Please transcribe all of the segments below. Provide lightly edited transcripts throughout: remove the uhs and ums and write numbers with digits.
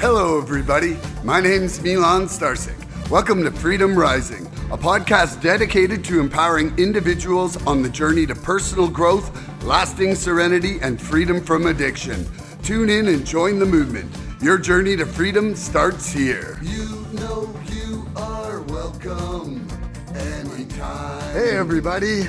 Hello, everybody. My name's Milan Starcic. Welcome to Freedom Rising, a podcast dedicated to empowering individuals on the journey to personal growth, lasting serenity, and freedom from addiction. Tune in and join the movement. Your journey to freedom starts here. You know you are welcome anytime. Hey, everybody.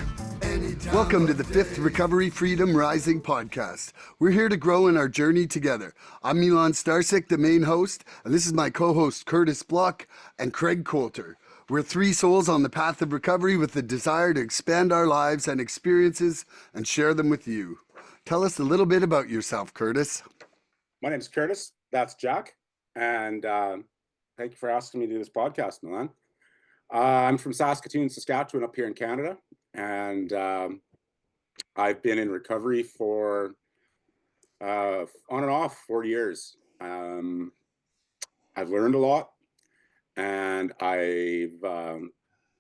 Welcome to the 5th Recovery Freedom Rising podcast. We're here to grow in our journey together. I'm Milan Starcic, the main host, and this is my co-host Curtis Block and Craig Colter. We're three souls on the path of recovery with the desire to expand our lives and experiences and share them with you. Tell us a little bit about yourself, Curtis. My name's Curtis. That's Jack. And thank you for asking me to do this podcast, Milan. I'm from Saskatoon, Saskatchewan, up here in Canada. And I've been in recovery for on and off 4 years. I've learned a lot, and I've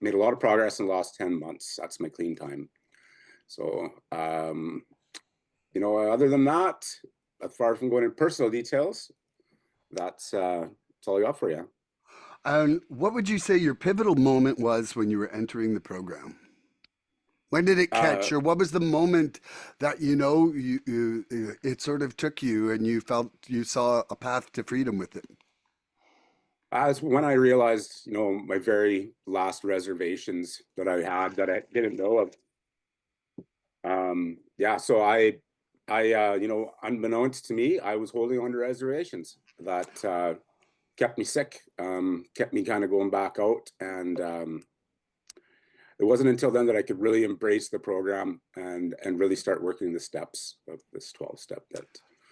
made a lot of progress in the last 10 months. That's my clean time. So, other than that, as far from going into personal details, that's all I got for you. And what would you say your pivotal moment was when you were entering the program? When did it catch, or what was the moment that it sort of took you and you felt you saw a path to freedom with it? As when I realized, my very last reservations that I had that I didn't know of. So I unbeknownst to me, I was holding on to reservations that kept me sick, kept me kind of going back out, and it wasn't until then that I could really embrace the program and really start working the steps of this 12-step.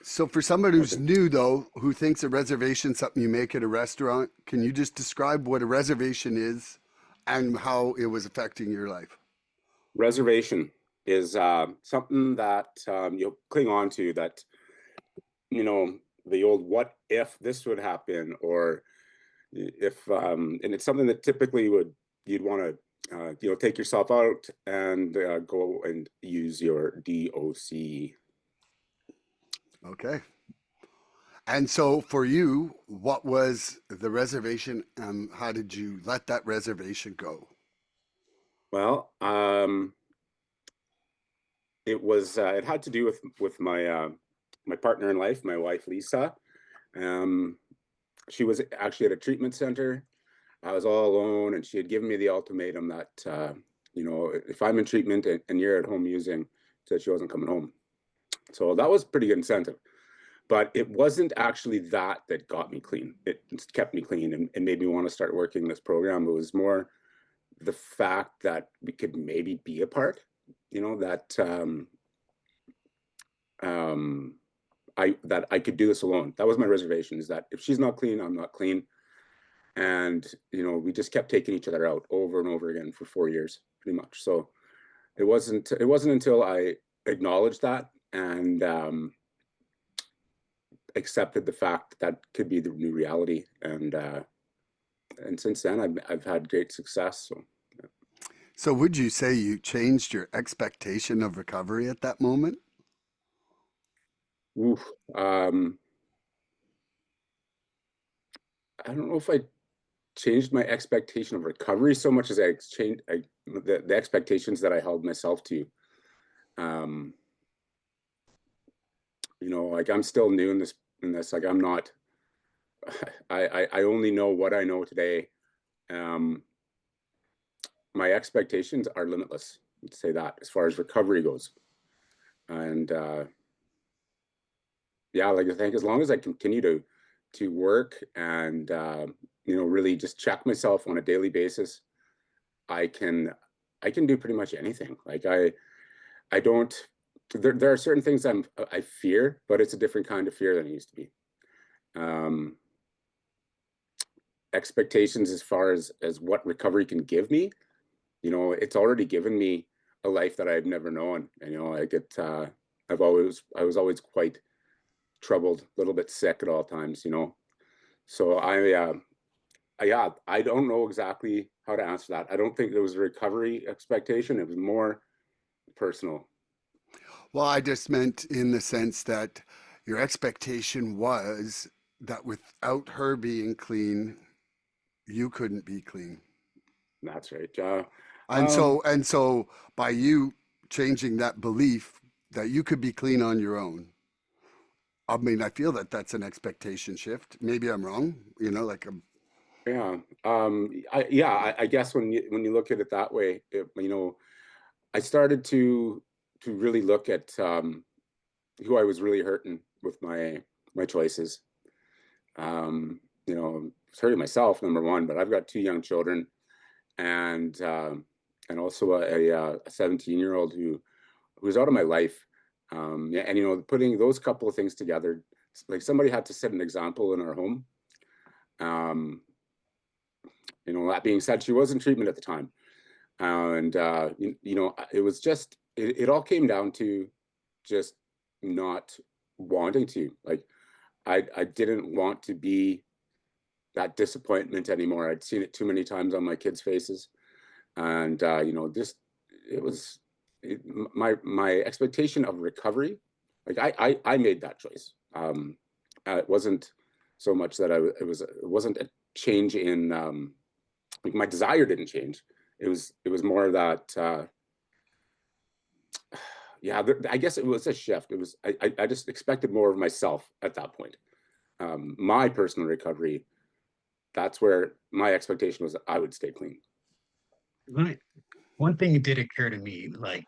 So for somebody who's new, though, who thinks a reservation is something you make at a restaurant, can you just describe what a reservation is and how it was affecting your life? Reservation is something that you'll cling on to, that, the old what if this would happen, or if, and it's something that typically you'd want to take yourself out and go and use your DOC. Okay. And so for you, what was the reservation and how did you let that reservation go? Well, it had to do with my my partner in life, my wife, Lisa. She was actually at a treatment center. I was all alone, and she had given me the ultimatum that, if I'm in treatment and you're at home using, that she wasn't coming home. So that was pretty good incentive. But it wasn't actually that got me clean. It kept me clean and made me want to start working this program. It was more the fact that we could maybe be apart, that I could do this alone. That was my reservation, is that if she's not clean, I'm not clean. And, we just kept taking each other out over and over again for 4 years, pretty much. So it wasn't until I acknowledged that and accepted the fact that could be the new reality. And since then I've had great success. So, yeah. So would you say you changed your expectation of recovery at that moment? Oof. I don't know if I changed my expectation of recovery so much as I changed the expectations that I held myself to. Like I'm still new in this. Like I'm not. I only know what I know today. My expectations are limitless. Let's say that, as far as recovery goes, and like I think as long as I continue to work and really just check myself on a daily basis, I can do pretty much anything. Like I don't, there are certain things I fear, but it's a different kind of fear than it used to be. Expectations as far as what recovery can give me, it's already given me a life that I've never known. And, I was always quite troubled, a little bit sick at all times, So I don't know exactly how to answer that. I don't think there was a recovery expectation. It was more personal. Well, I just meant in the sense that your expectation was that without her being clean, you couldn't be clean. That's right. And so by you changing that belief that you could be clean on your own, I mean, I feel that that's an expectation shift. Maybe I'm wrong, like Yeah. I guess when you look at it that way, I started to really look at who I was really hurting with my choices. It's hurting myself, number one, but I've got two young children, and also a 17-year-old who's out of my life. Yeah, and putting those couple of things together, like somebody had to set an example in our home. Um, that being said, she was in treatment at the time, and it was just it all came down to just not wanting to. Like, I didn't want to be that disappointment anymore. I'd seen it too many times on my kids' faces, and just it was it, my expectation of recovery. Like, I made that choice. It wasn't so much that it wasn't a change in like, my desire didn't change. It was more that yeah, I guess it was a shift. It was I just expected more of myself at that point. My personal recovery, that's where my expectation was that I would stay clean. Right. One thing that did occur to me, like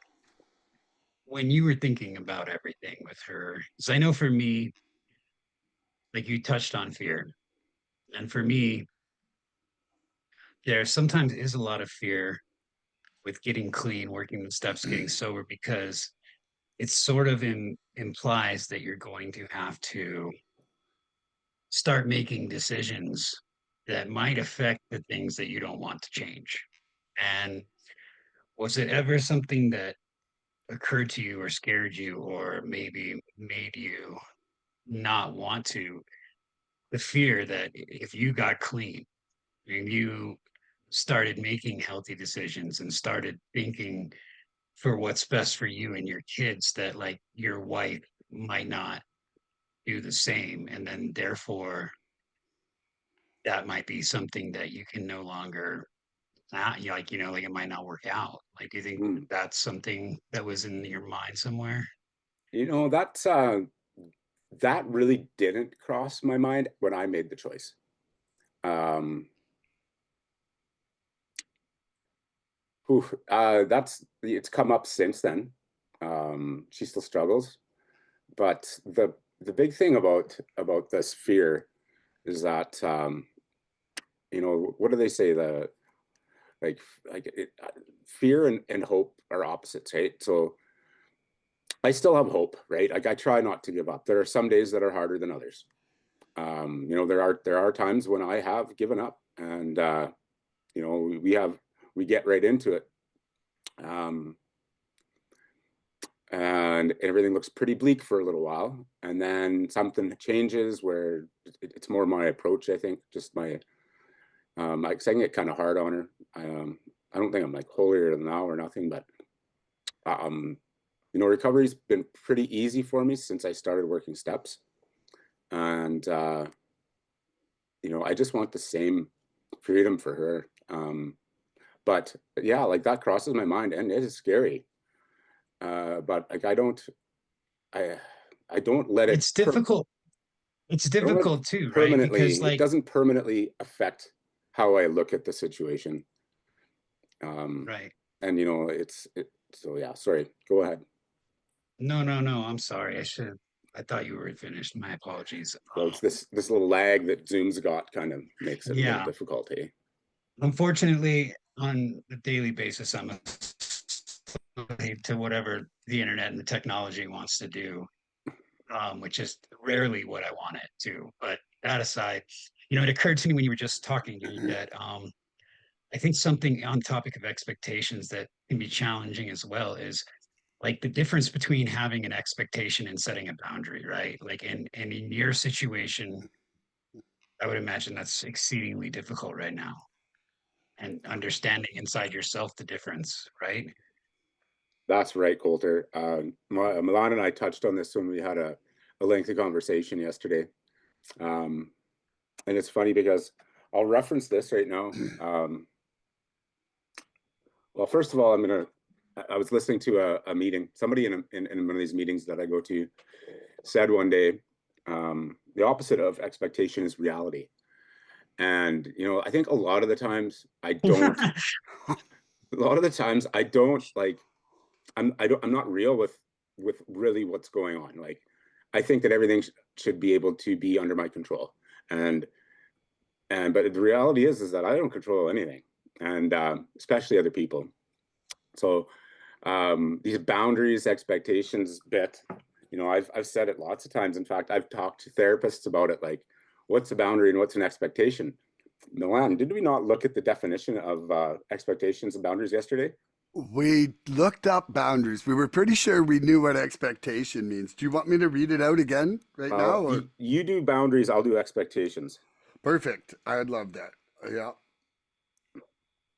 when you were thinking about everything with her, because I know for me, like you touched on fear. And for me, there sometimes is a lot of fear with getting clean, working the steps, getting sober, because it sort of implies that you're going to have to start making decisions that might affect the things that you don't want to change. And was it ever something that occurred to you or scared you or maybe made you not want to, the fear that if you got clean and you started making healthy decisions and started thinking for what's best for you and your kids, that like your wife might not do the same, and then therefore that might be something that you can no longer like it might not work out. Like, do you think Mm. that's something that was in your mind somewhere? That's that really didn't cross my mind when I made the choice. Um, it's come up since then. She still struggles, but the big thing about this fear is that what do they say, the like fear and hope are opposites, right? So I still have hope, right? Like, I try not to give up. There are some days that are harder than others. There are times when I have given up, and we get right into it. Um, and everything looks pretty bleak for a little while, and then something changes where it's more my approach. I think just my like saying it kind of hard on her. I don't think I'm like holier than thou or nothing, but um, recovery's been pretty easy for me since I started working steps, and I just want the same freedom for her. But yeah, like, that crosses my mind, and it is scary. But like, I I don't let it It's difficult. It's I don't let it difficult too, right? permanently Because it like, doesn't permanently affect how I look at the situation. Um, right. and so yeah, sorry, go ahead. No, no, no. I'm sorry. I thought you were finished. My apologies. So it's this little lag that Zoom's got, kind of makes it a little Yeah. difficult, eh? Unfortunately, on a daily basis, I'm a slave to whatever the internet and the technology wants to do, which is rarely what I want it to. But that aside, it occurred to me when you were just talking that I think something on the topic of expectations that can be challenging as well is like the difference between having an expectation and setting a boundary, right? Like, and in your situation, I would imagine that's exceedingly difficult right now, and understanding inside yourself the difference, right? That's right, Colter. Milan and I touched on this when we had a lengthy conversation yesterday. And it's funny because I'll reference this right now. Well, first of all, I was listening to a meeting. Somebody in one of these meetings that I go to said one day, the opposite of expectation is reality. And, I think a lot of the times I don't, like, I'm not real with really what's going on. Like, I think that everything should be able to be under my control. But the reality is that I don't control anything, and especially other people. So these boundaries, expectations bit, I've said it lots of times. In fact, I've talked to therapists about it, like, what's a boundary and what's an expectation? Milan, did we not look at the definition of expectations and boundaries yesterday? We looked up boundaries. We were pretty sure we knew what expectation means. Do you want me to read it out again right now? Or You do boundaries, I'll do expectations. perfect. I'd love that. Yeah.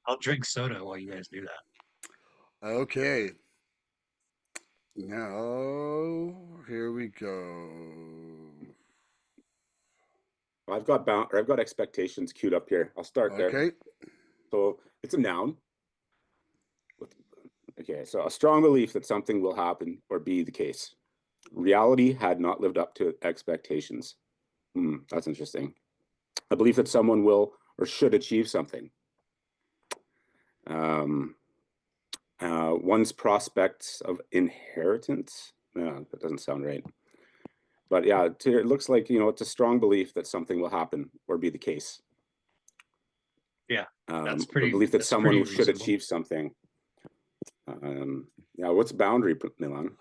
I'll drink soda while you guys do that. Okay. Now, here we go. I've got expectations queued up here. I'll start there. Okay. So it's a noun. Okay, so a strong belief that something will happen or be the case. Reality had not lived up to expectations. That's interesting. A belief that someone will or should achieve something. One's prospects of inheritance. No, that doesn't sound right. But yeah, it looks like, it's a strong belief that something will happen or be the case. Yeah, that's a pretty. belief that That's someone pretty should reasonable. achieve something. Yeah, what's boundary, Milan?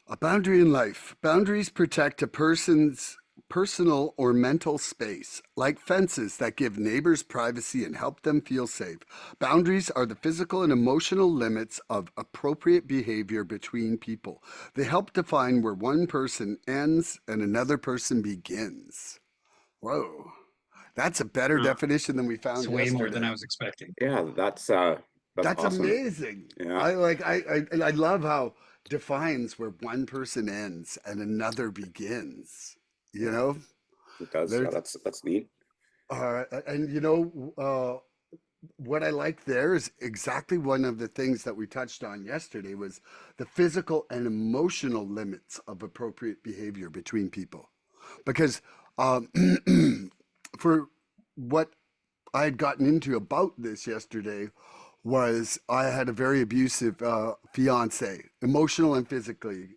A boundary in life. Boundaries protect a person's personal or mental space, like fences that give neighbors privacy and help them feel safe. Boundaries are the physical and emotional limits of appropriate behavior between people. They help define where one person ends and another person begins. Whoa. That's a better definition than we It's found way more than yesterday. I was expecting. Yeah, that's That's awesome. amazing. Yeah, I love how defines where one person ends and another begins. You know, it does. Yeah, there's that's neat. and what I like there is exactly one of the things that we touched on yesterday was the physical and emotional limits of appropriate behavior between people, because um, for what I had gotten into about this yesterday was I had a very abusive fiance, emotional and physically,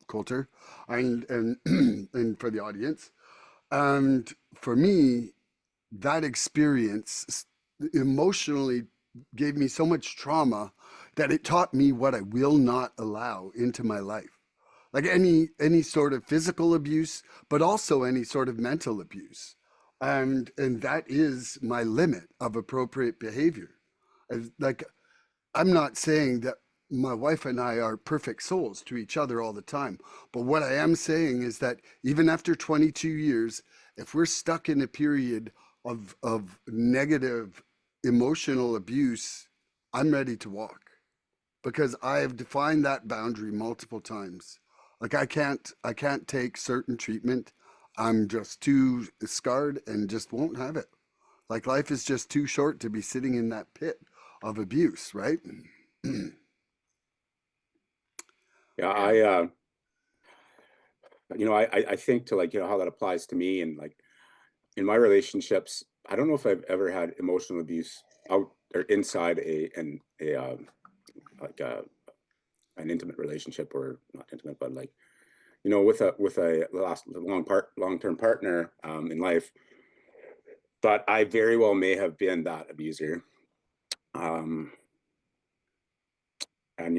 Colter, and and for the audience, and for me, that experience emotionally gave me so much trauma that it taught me what I will not allow into my life. Like any sort of physical abuse, but also any sort of mental abuse. And that is my limit of appropriate behavior. Like I'm not saying that my wife and I are perfect souls to each other all the time. But what I am saying is that even after 22 years, if we're stuck in a period of negative emotional abuse, I'm ready to walk because I have defined that boundary multiple times. Like I can't take certain treatment. I'm just too scarred and just won't have it. Like life is just too short to be sitting in that pit of abuse, right? Yeah, I think to, like, how that applies to me, and like in my relationships, I don't know if I've ever had emotional abuse out or inside like an intimate relationship, or not intimate, but like, with a long term partner in life. But I very well may have been that abuser. Um, and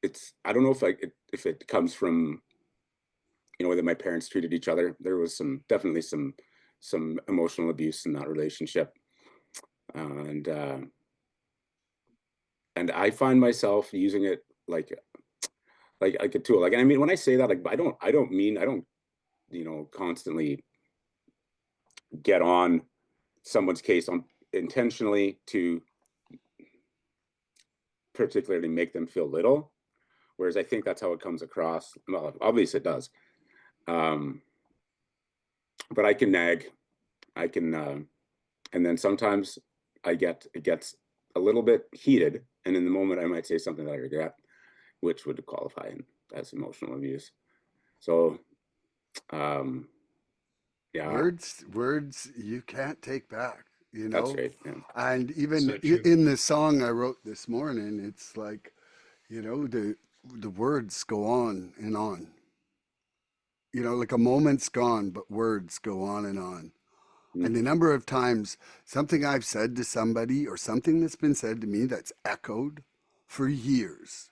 it's I don't know if it comes from the way my parents treated each other. There was definitely some emotional abuse in that relationship, and I find myself using it like a tool. Like, and I mean, when I say that, like, I don't mean I don't constantly get on someone's case on intentionally to particularly make them feel little. Whereas I think that's how it comes across. Well, obviously it does. Um, but I can nag. I can, and then sometimes it gets a little bit heated, and in the moment I might say something that I regret, which would qualify as emotional abuse. So, um, yeah, Words you can't take back, you that's know? right. Yeah. And even So true. in the song I wrote this morning, it's like, the words go on and on. Like a moment's gone, but words go on and on. Mm. And the number of times something I've said to somebody or something that's been said to me that's echoed for years.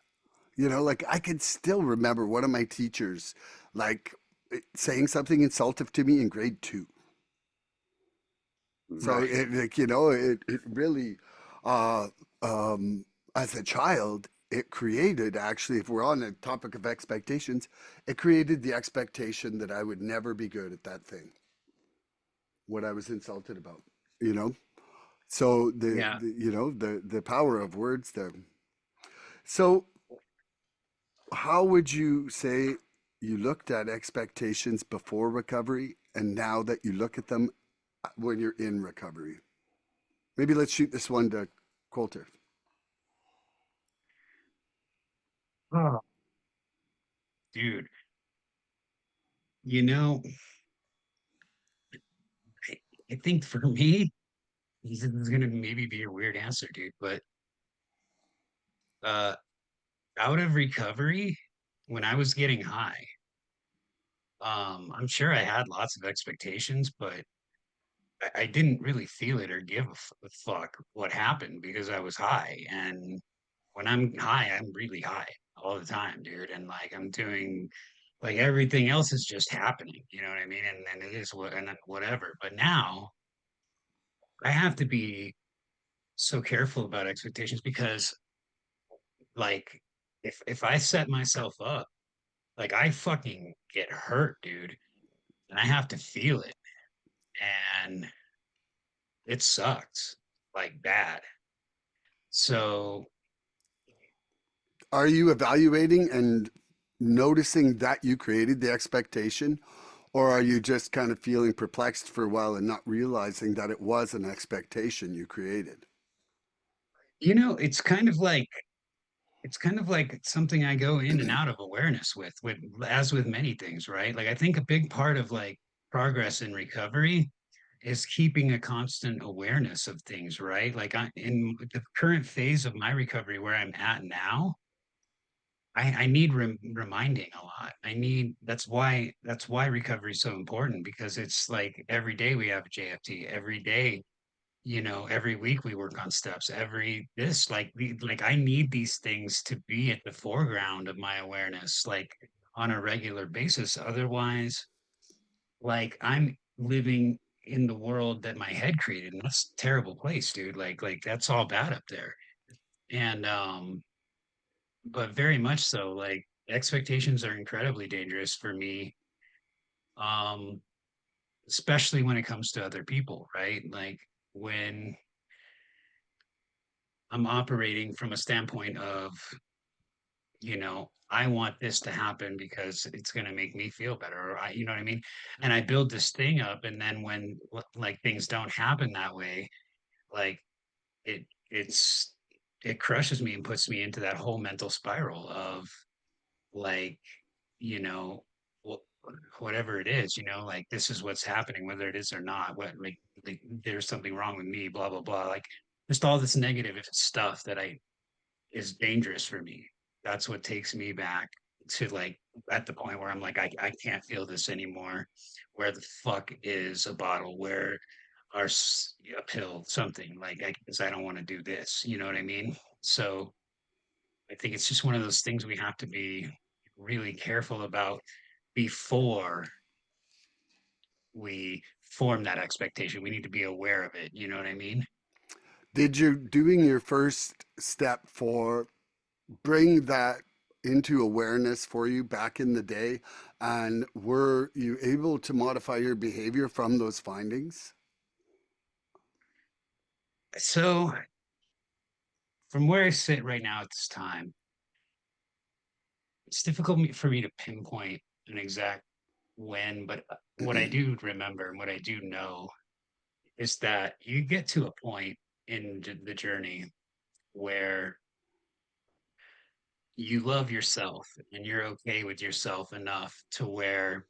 Like I can still remember one of my teachers, like saying something insultive to me in grade two. Mm. So Right. it, like, it really, uh, um, as a child, it created actually, if we're on the topic of expectations, it created the expectation that I would never be good at that thing, what I was insulted about, you know? So Yeah. the power of words there. So how would you say you looked at expectations before recovery and now that you look at them when you're in recovery? Maybe let's shoot this one to Colter. Oh, dude, you know, I, I think for me, this is gonna maybe be a weird answer, dude, but uh out of recovery, when I was getting high, I'm sure I had lots of expectations, but I didn't really feel it or give a fuck what happened because I was high. And when I'm high, I'm really high all the time, dude. And like I'm doing like everything else is just happening, you know what I mean? And then it is what and then whatever. But now I have to be so careful about expectations because like if I set myself up, like I fucking get hurt, dude, and I have to feel it. And it sucks like bad. So Are you evaluating and noticing that you created the expectation? Or are you just kind of feeling perplexed for a while and not realizing that it was an expectation you created? you know, it's kind of like something I go in and out of awareness with as with many things, right? Like I think a big part of like progress in recovery is keeping a constant awareness of things, right? Like I in the current phase of my recovery where I'm at now, I need reminding a lot. I need that's why recovery is so important because it's like every day we have a JFT, every day every week we work on steps every this like I need these things to be at the foreground of my awareness like on a regular basis, otherwise like I'm living in the world that my head created, and that's a terrible place, dude. Like that's all bad up there. And but very much so, like expectations are incredibly dangerous for me, um especially when it comes to other people, right? Like when I'm operating from a standpoint of, I want this to happen because it's going to make me feel better, or you know what I mean? And I build this thing up, and then when like things don't happen that way, like it's it crushes me and puts me into that whole mental spiral of like, you know, wh- whatever it is, like this is what's happening, whether it is or not. What like there's something wrong with me, blah blah blah. Like just all this negative stuff that I is dangerous for me. That's what takes me back to like at the point where I'm like, I can't feel this anymore. Where the fuck is a bottle? Where are a pill? Something like because I don't want to do this. You know what I mean? So I think it's just one of those things we have to be really careful about before we form that expectation. We need to be aware of it. You know what I mean? Did you doing your first step for bring that into awareness for you back in the day? And were you able to modify your behavior from those findings? So from where I sit right now at this time, it's difficult for me to pinpoint an exact when, but what I do remember and what I do know is that you get to a point in the journey where you love yourself and you're okay with yourself enough to where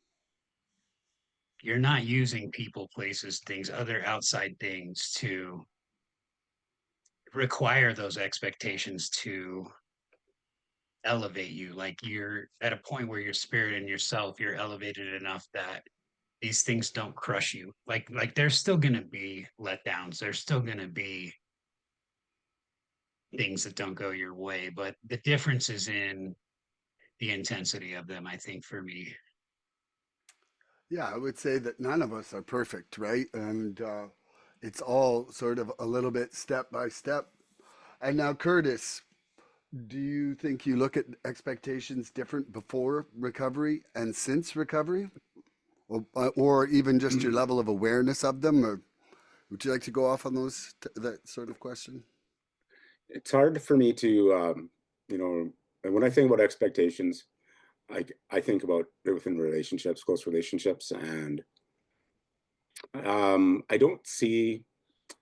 you're not using people, places, things, other outside things to require those expectations to elevate you. Like you're at a point where your spirit and yourself, you're elevated enough that these things don't crush you. Like there's still gonna be letdowns. There's still gonna be things that don't go your way, but the difference is in the intensity of them, I think, for me. Yeah, I would say that none of us are perfect, right? And it's all sort of a little bit step by step. And now, Curtis, do you think you look at expectations different before recovery and since recovery? Or even just your level of awareness of them? Or would you like to go off on that sort of question? It's hard for me to, you know, and when I think about expectations, I think about it within relationships, close relationships, and I don't see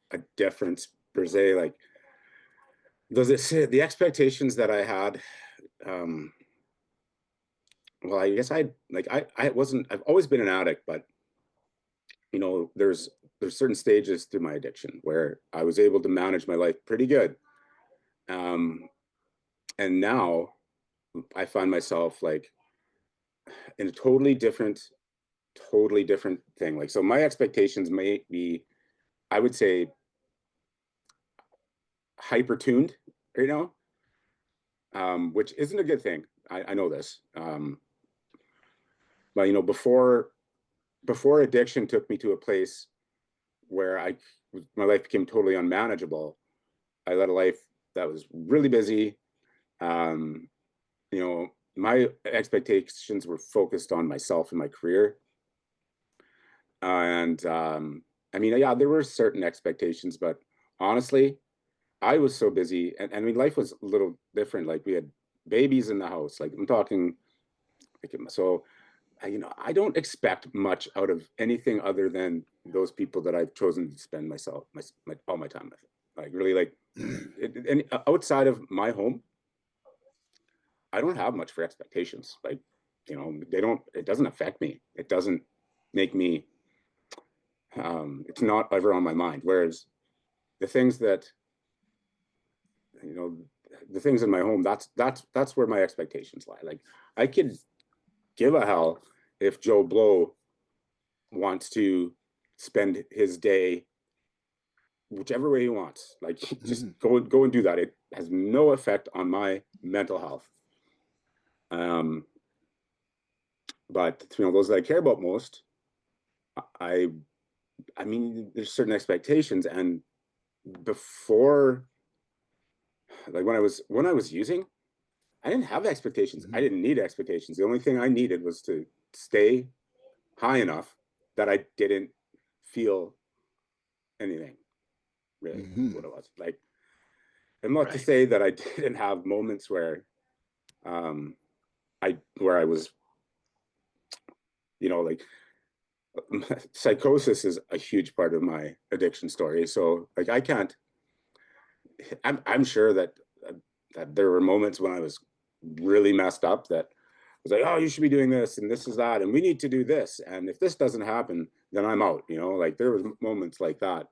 a difference per se. Like, does it say the expectations that I had? Um, well, I guess I wasn't. I've always been an addict, but you know, there's certain stages through my addiction where I was able to manage my life pretty good. Um, and now I find myself like in a totally different thing. Like, so my expectations may be, I would say, hyper tuned right now, which isn't a good thing. I know this. But you know, before addiction took me to a place where my life became totally unmanageable. I led a life that was really busy. Um, you know, my expectations were focused on myself and my career. And I mean, yeah, there were certain expectations, but honestly, I was so busy. And I mean, life was a little different. Like we had babies in the house. Like I'm talking, like, so, you know, I don't expect much out of anything other than those people that I've chosen to spend all my time with. Like really like, and outside of my home, I don't have much for expectations. Like, you know, it doesn't affect me. It doesn't make me, it's not ever on my mind. Whereas the things that, you know, the things in my home, that's where my expectations lie. Like I could give a hell if Joe Blow wants to spend his day whichever way he wants. Like just go and do that. It has no effect on my mental health. Um, but you know, those that I care about most, I I mean, there's certain expectations, and before, like when I was using, I didn't have expectations. I didn't need expectations. The only thing I needed was to stay high enough that I didn't feel anything. Really, Mm-hmm. what it was like. I'm not to Right. say that I didn't have moments where, um, where I was, you know, like psychosis is a huge part of my addiction story. So like I can't. I'm sure that that there were moments when I was really messed up that was like, oh, you should be doing this and this is that, and we need to do this, and if this doesn't happen, then I'm out. You know, like there was moments like that,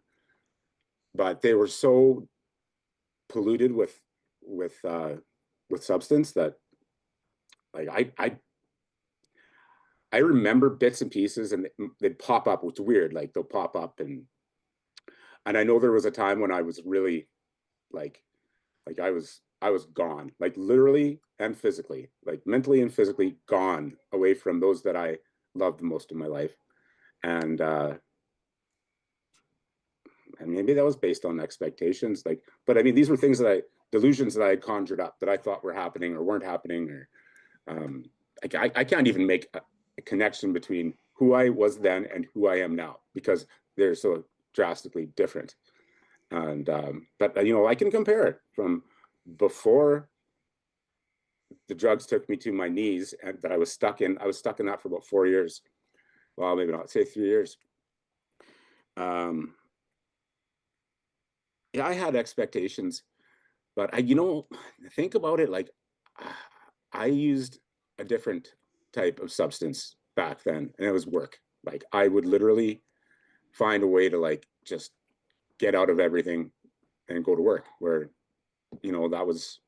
but they were so polluted with uh, with substance that like I remember bits and pieces, and they'd pop up. It's weird, like they'll pop up, and I know there was a time when I was really like I was gone, like literally and physically, like mentally and physically gone away from those that I loved the most in my life. And maybe that was based on expectations. Like, but I mean, these were things delusions that I had conjured up that I thought were happening or weren't happening, or um, I can't even make a connection between who I was then and who I am now because they're so drastically different. And but you know, I can compare it from before the drugs took me to my knees and that I was stuck in. I was stuck in that for about 4 years. well, maybe not, say 3 years. Um, yeah, I had expectations, but think about it, like I used a different type of substance back then, and it was work. Like I would literally find a way to like just get out of everything and go to work. Where that was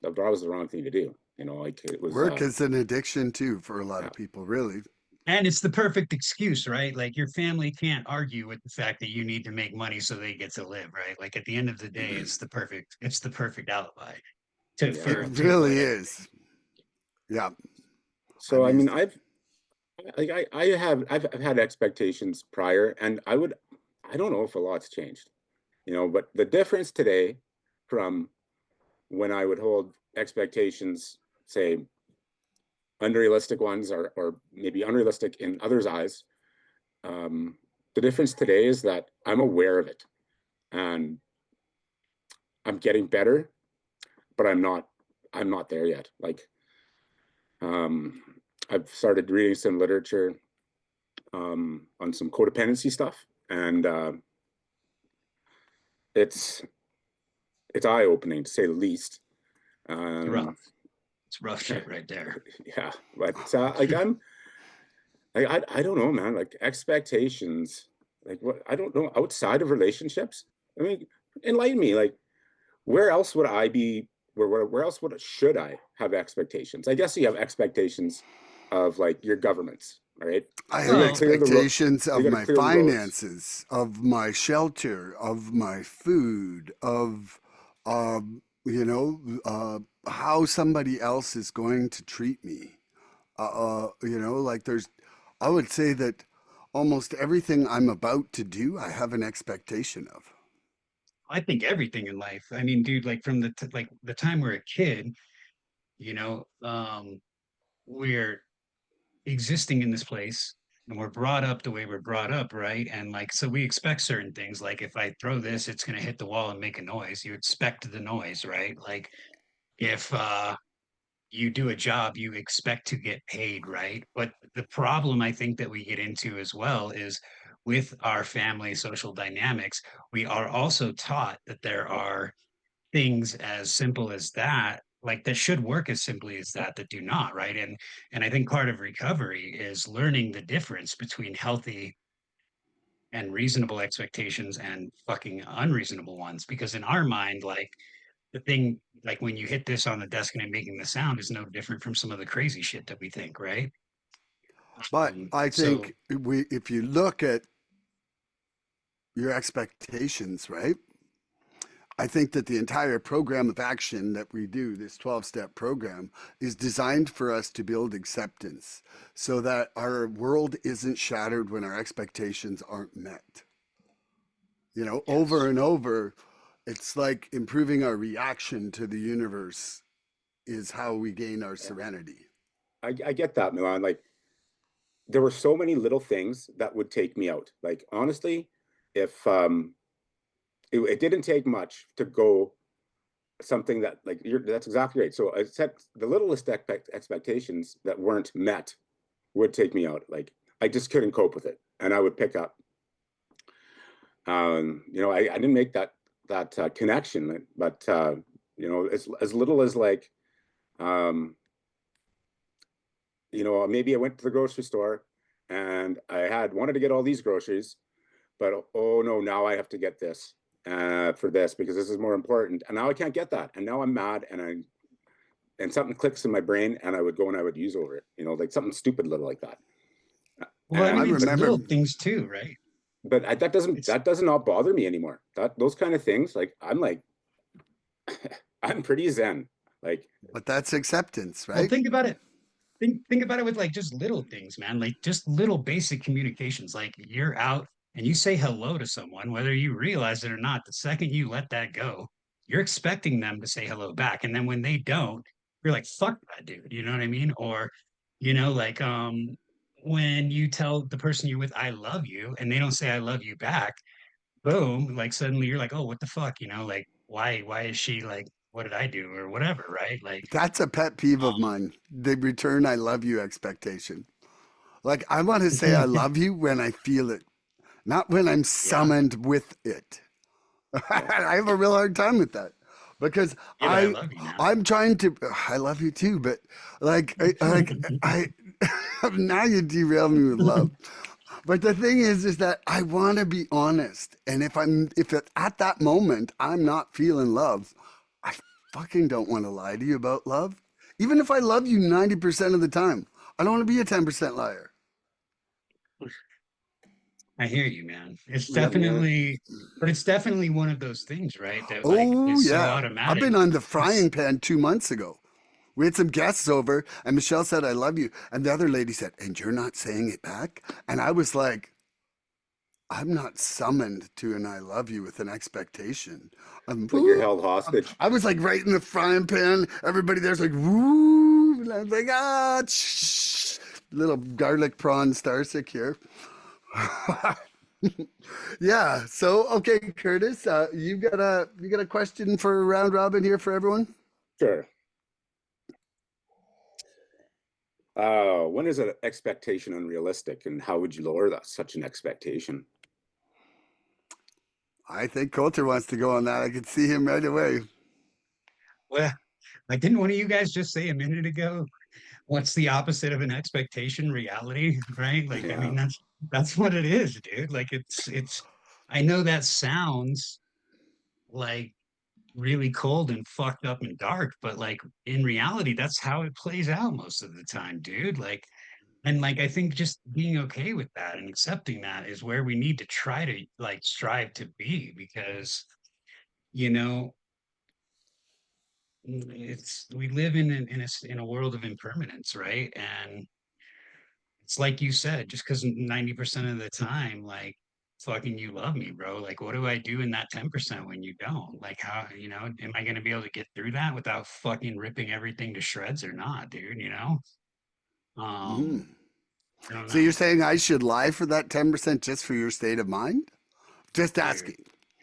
the wrong thing to do. Like it was. Work is an addiction too for a lot Yeah. of people, really. And it's the perfect excuse, right? Like your family can't argue with the fact that you need to make money so they get to live, right? Like at the end of the day, it's the perfect alibi Yeah. to avoid Really everything. is. Yeah. I So I mean, mean, I've had expectations prior, and I don't know if a lot's changed, but the difference today from when I would hold expectations, say unrealistic ones, or maybe unrealistic in others' eyes. Um, the difference today is that I'm aware of it, and I'm getting better, but I'm not there yet. Like um, I've started reading some literature on some codependency stuff, and it's it's eye opening to say the least. It's rough. Um, It's rough shit right there. yeah, but like I don't know, man. Like expectations, like what I don't know outside of relationships. I mean, enlighten me. Like where else would I be? Where else should I have expectations? I guess you have expectations of like your governments, all right? I So you have got to Well, clear the road. expectations You of got to my clear the roads. finances, of my shelter, of my food, of, how somebody else is going to treat me. Like I would say that almost everything I'm about to do, I have an expectation of. I think everything in life. I mean, dude, like from like the time we're a kid, you know, we're existing in this place and we're brought up the way we're brought up, right? And like, so we expect certain things. Like, if I throw this, it's going to hit the wall and make a noise. You expect the noise, right? Like, if you do a job, you expect to get paid, right? But the problem I think that we get into as well is with our family social dynamics, we are also taught that there are things as simple as that, like that should work as simply as that do not, right? And I think part of recovery is learning the difference between healthy and reasonable expectations and fucking unreasonable ones. Because in our mind, like the thing, like when you hit this on the desk and it making the sound is no different from some of the crazy shit that we think, right? But I So think if you look at your expectations, right? I think that the entire program of action that we do, this 12-step program, is designed for us to build acceptance so that our world isn't shattered when our expectations aren't met. Over yes. and over, it's like improving our reaction to the universe is how we gain our Yeah, serenity. I get that, Milan. Like there were so many little things that would take me out. Like honestly, if it didn't take much to go something that like that's exactly right. So I set the littlest expectations that weren't met would take me out. Like I just couldn't cope with it, and I would pick up. I didn't make that connection, but as little as like, um, maybe I went to the grocery store and I had wanted to get all these groceries, but oh no, now I have to get this for this because this is more important, and now I can't get that, and now I'm mad, and something clicks in my brain, and I would go and I would use over it, like something stupid little like that, Well, I I mean, and it's but remember little things too, right? but that doesn't It's that does not bother me anymore. That those kind of things, like I'm pretty zen, like But that's acceptance, well, right? think about it. Think about it with like just little things, man. Like just little basic communications. Like you're out and you say hello to someone, whether you realize it or not. The second you let that go, you're expecting them to say hello back. And then when they don't, you're like, fuck that dude. You know what I mean? Or, like when you tell the person you're with, I love you, and they don't say I love you back, boom, like suddenly you're like, oh, what the fuck? Like why is she like, what did I do? Or whatever, right? Like That's a pet peeve of mine. The return I love you expectation. Like, I want to say I love you when I feel it, not when I'm Yeah. summoned with it. Yeah. I have a real hard time with that because Yeah, but I love you now. I'm trying to. I love you too, but I now you derail me with love. But the thing is that I want to be honest, and if at that moment I'm not feeling love, I fucking don't want to lie to you about love. Even if I love you 90% of the time, I don't want to be a 10% liar. I hear you, man. It's Yeah, man. definitely, but it's definitely one of those things, right? That like Oh is so yeah, I've automatic. been on the frying It's pan 2 months ago. We had some guests over, and Michelle said, "I love you," and the other lady said, "And you're not saying it back?" And I was like, I'm not summoned to an I love you with an expectation. I'm, Like you're woo. held hostage. I was like right in the frying pan. Everybody there's like, woo. And I was like, shh. Little garlic prawn Starcic here. Yeah. So, okay, Curtis, you got a question for round robin here for everyone? Sure. When is an expectation unrealistic, and how would you lower that such an expectation? I think Colter wants to go on that. I could see him right away. well, like didn't one of you guys just say a minute ago, what's the opposite of an expectation? Reality, right? Like, I mean, Yeah. that's what it is, dude. Like it's I know that sounds like really cold and fucked up and dark, but like in reality, that's how it plays out most of the time, dude. Like, and like I think just being okay with that and accepting that is where we need to try to like strive to be because you know it's we live in a world of impermanence, right? And it's like you said, just because 90% of the time, like fucking you love me, bro. Like, what do I do in that 10% when you don't? Like, how, am I gonna be able to get through that without fucking ripping everything to shreds or not, dude? Um, Mm. I don't So you're know, saying I should lie for that 10% just for your state of mind? Just dude. asking.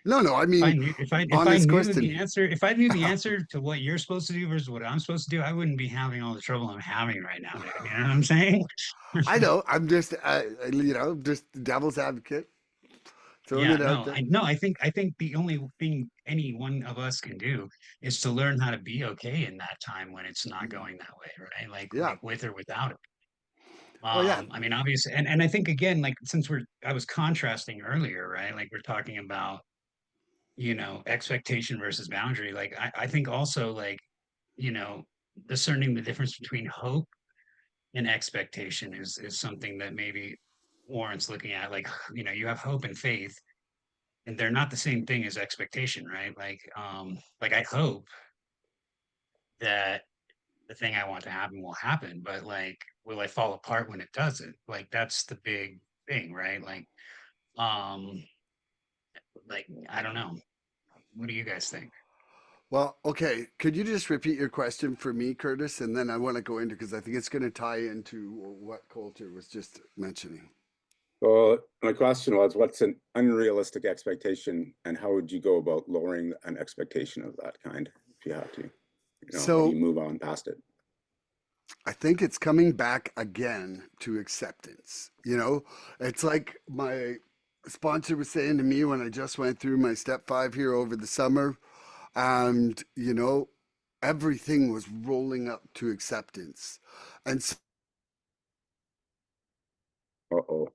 No, no, I If I mean, knew if I honest knew question. the answer, if I knew the answer to what you're supposed to do versus what I'm supposed to do, I wouldn't be having all the trouble I'm having right now, dude. You know what I'm saying? I know. I'm just, just devil's advocate, throwing Yeah, it out there. I think the only thing any one of us can do is to learn how to be okay in that time when it's not going that way, right? Yeah. Like with or without it. Oh, yeah. I mean, obviously, and I think again, like since I was contrasting earlier, right? Like we're talking about, expectation versus boundary. Like I think also like, you know, discerning the difference between hope and expectation is something that maybe warrants looking at. Like, you have hope and faith and they're not the same thing as expectation, right? Like I hope that the thing I want to happen will happen, but like will I fall apart when it doesn't? Like that's the big thing, right? Um like I don't know. What do you guys think? Well, okay. Could you just repeat your question for me, Curtis? And then I want to go into, because I think it's going to tie into what Coulter was just mentioning. Well, my question was, what's an unrealistic expectation, and how would you go about lowering an expectation of that kind if you had to? How do you So move on past it? I think it's coming back again to acceptance. It's like my sponsor was saying to me when I just went through my step 5 here over the summer, and everything was rolling up to acceptance. And so Uh-oh.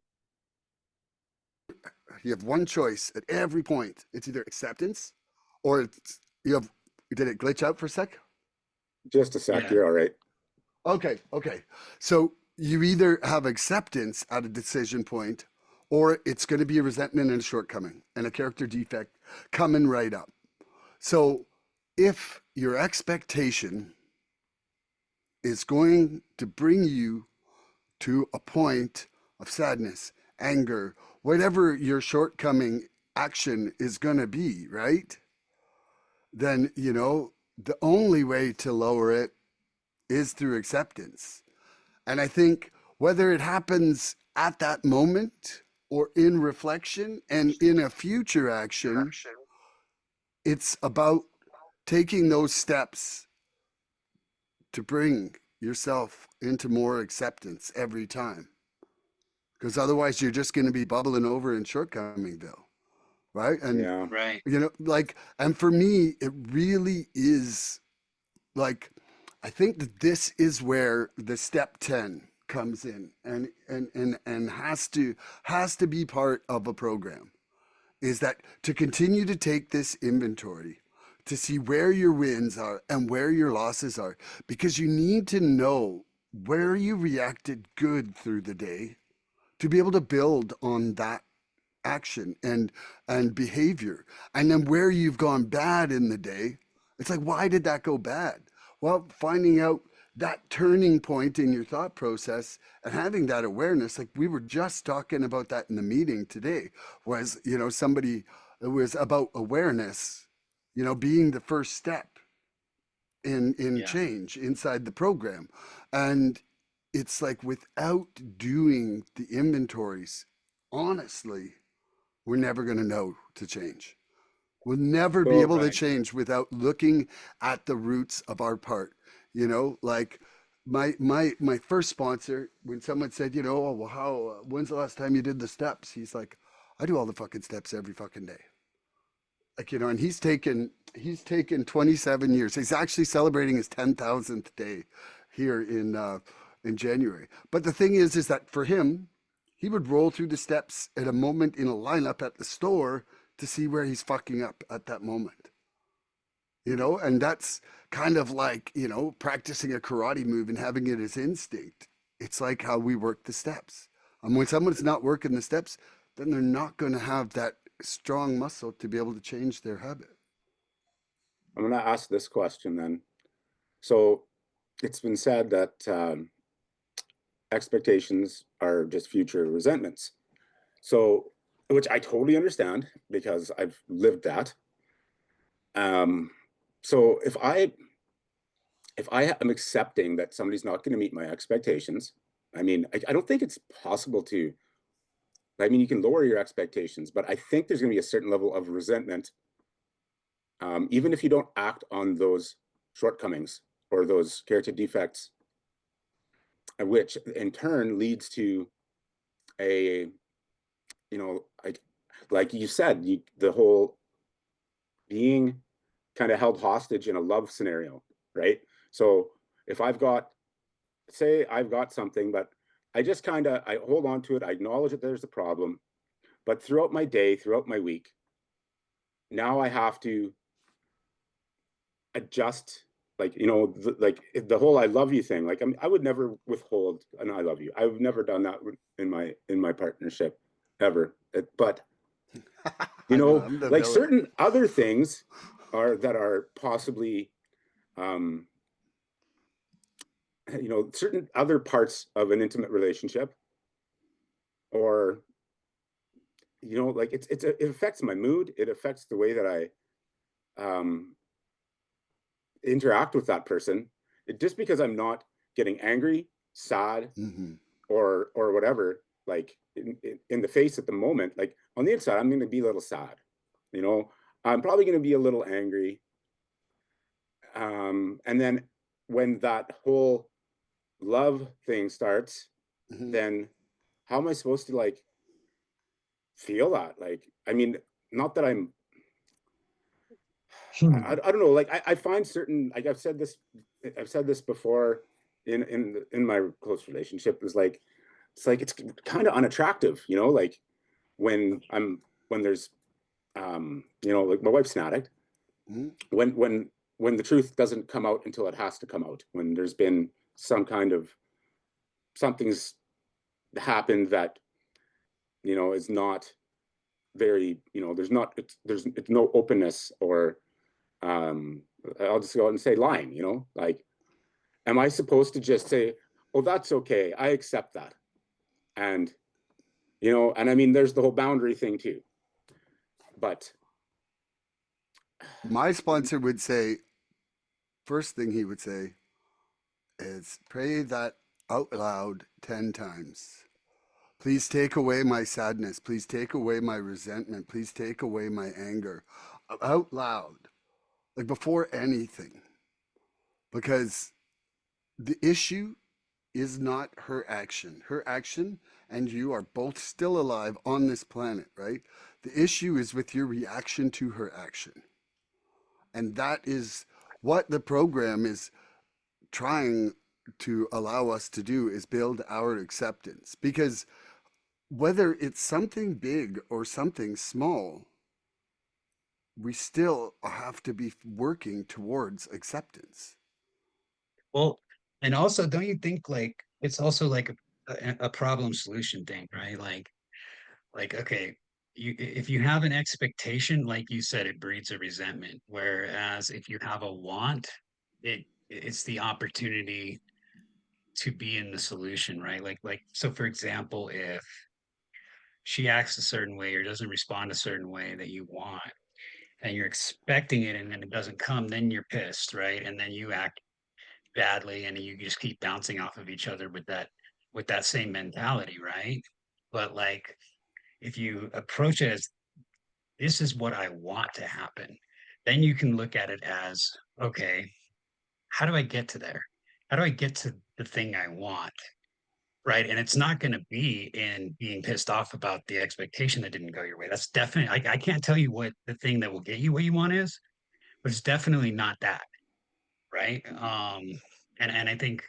you have one choice at every point. It's either acceptance or you have, did it glitch out for a sec? Just a sec, Yeah. you're all right. Okay, okay. So you either have acceptance at a decision point, or it's going to be a resentment and a shortcoming and a character defect coming right up. So if your expectation is going to bring you to a point of sadness, anger, whatever your shortcoming action is going to be, right? Then, the only way to lower it is through acceptance. And I think whether it happens at that moment or in reflection and in a future action, it's about taking those steps to bring yourself into more acceptance every time. because otherwise you're just going to be bubbling over in shortcomingville, right? And Yeah. Right. like, and for me, it really is like, I think that this is where the step 10 comes in, and has to be part of a program, is that to continue to take this inventory, to see where your wins are and where your losses are, because you need to know where you reacted good through the day to be able to build on that action and behavior. And then where you've gone bad in the day, it's like, why did that go bad? Well, finding out that turning point in your thought process and having that awareness, like we were just talking about that in the meeting today, was, somebody, it was about awareness, being the first step in Yeah. change inside the program. And it's like, without doing the inventories, honestly, we're never going to know to change. We'll never be So able to Right. change without looking at the roots of our part. Like my first sponsor, when someone said, oh, well, when's the last time you did the steps? He's like, I do all the fucking steps every fucking day. Like, and he's taken 27 years. He's actually celebrating his 10,000th day here in January. But the thing is that for him, he would roll through the steps at a moment in a lineup at the store to see where he's fucking up at that moment. And that's kind of like, practicing a karate move and having it as instinct. It's like how we work the steps. When someone's not working the steps, then they're not going to have that strong muscle to be able to change their habit. I'm going to ask this question then. So it's been said that expectations are just future resentments. So, which I totally understand because I've lived that. Um, so if I am accepting that somebody's not going to meet my expectations, I mean, I don't think it's possible to. I mean, you can lower your expectations, but I think there's going to be a certain level of resentment, even if you don't act on those shortcomings or those character defects, which in turn leads to a, like you said, the whole being kind of held hostage in a love scenario, right? So if say I've got something, but I hold on to it, I acknowledge that there's a problem, but throughout my day, throughout my week, now I have to adjust, like, like the whole I love you thing. Like, I would never withhold an I love you. I've never done that in my partnership ever. But I know I'm the like villain. certain other things that are possibly um certain other parts of an intimate relationship, or like it affects my mood, it affects the way that I interact with that person. Just because I'm not getting angry, sad, Mm-hmm. or whatever, like in the face at the moment, like on the inside I'm going to be a little sad, you know I'm probably going to be a little angry, and then when that whole love thing starts, Mm-hmm. then how am I supposed to like feel that? Like, I mean, not that I don't know, like I find certain, like I've said this before in my close relationship, is like it's kind of unattractive, like when I'm when there's like my wife's an addict, Mm-hmm. when the truth doesn't come out until it has to come out, when there's been some kind of something's happened that is not very, there's no openness, or um I'll just go out and say lying, like, am I supposed to just say, oh, that's okay, I accept that? And and I mean, there's the whole boundary thing too, but My sponsor would say, first thing he would say is, pray that out loud 10 times. Please take away my sadness. Please take away my resentment. Please take away my anger. Out loud, like before anything. Because the issue is not her action. Her action and you are both still alive on this planet, right? The issue is with your reaction to her action. And that is what the program is trying to allow us to do, is build our acceptance. Because whether it's something big or something small, we still have to be working towards acceptance. Well, and also, don't you think like it's also like a problem solution thing, right? Like okay, if you have an expectation, like you said, it breeds a resentment. Whereas if you have a want, it's the opportunity to be in the solution, right? Like so for example, if she acts a certain way or doesn't respond a certain way that you want, and you're expecting it and then it doesn't come, then you're pissed, right? And then you act badly and you just keep bouncing off of each other with that same mentality, right? But like if you approach it as this is what I want to happen, then you can look at it as okay, how do I get to there? How do I get to the thing I want? Right. And it's not going to be in being pissed off about the expectation that didn't go your way. That's definitely, I can't tell you what the thing that will get you what you want is, but it's definitely not that. Right. And I think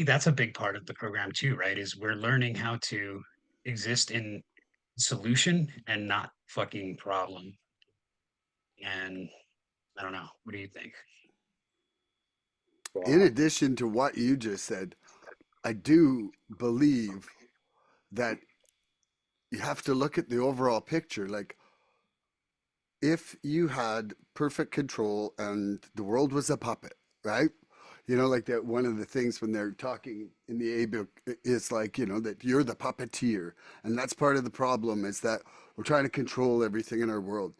that's a big part of the program too, right? Is we're learning how to exist in solution and not fucking problem. And I don't know. What do you think? In Wow. addition to what you just said, I do believe that you have to look at the overall picture. Like, if you had perfect control and the world was a puppet, right? You know, like that one of the things when they're talking in the A book is like, you know, that you're the puppeteer. And that's part of the problem, is that we're trying to control everything in our world.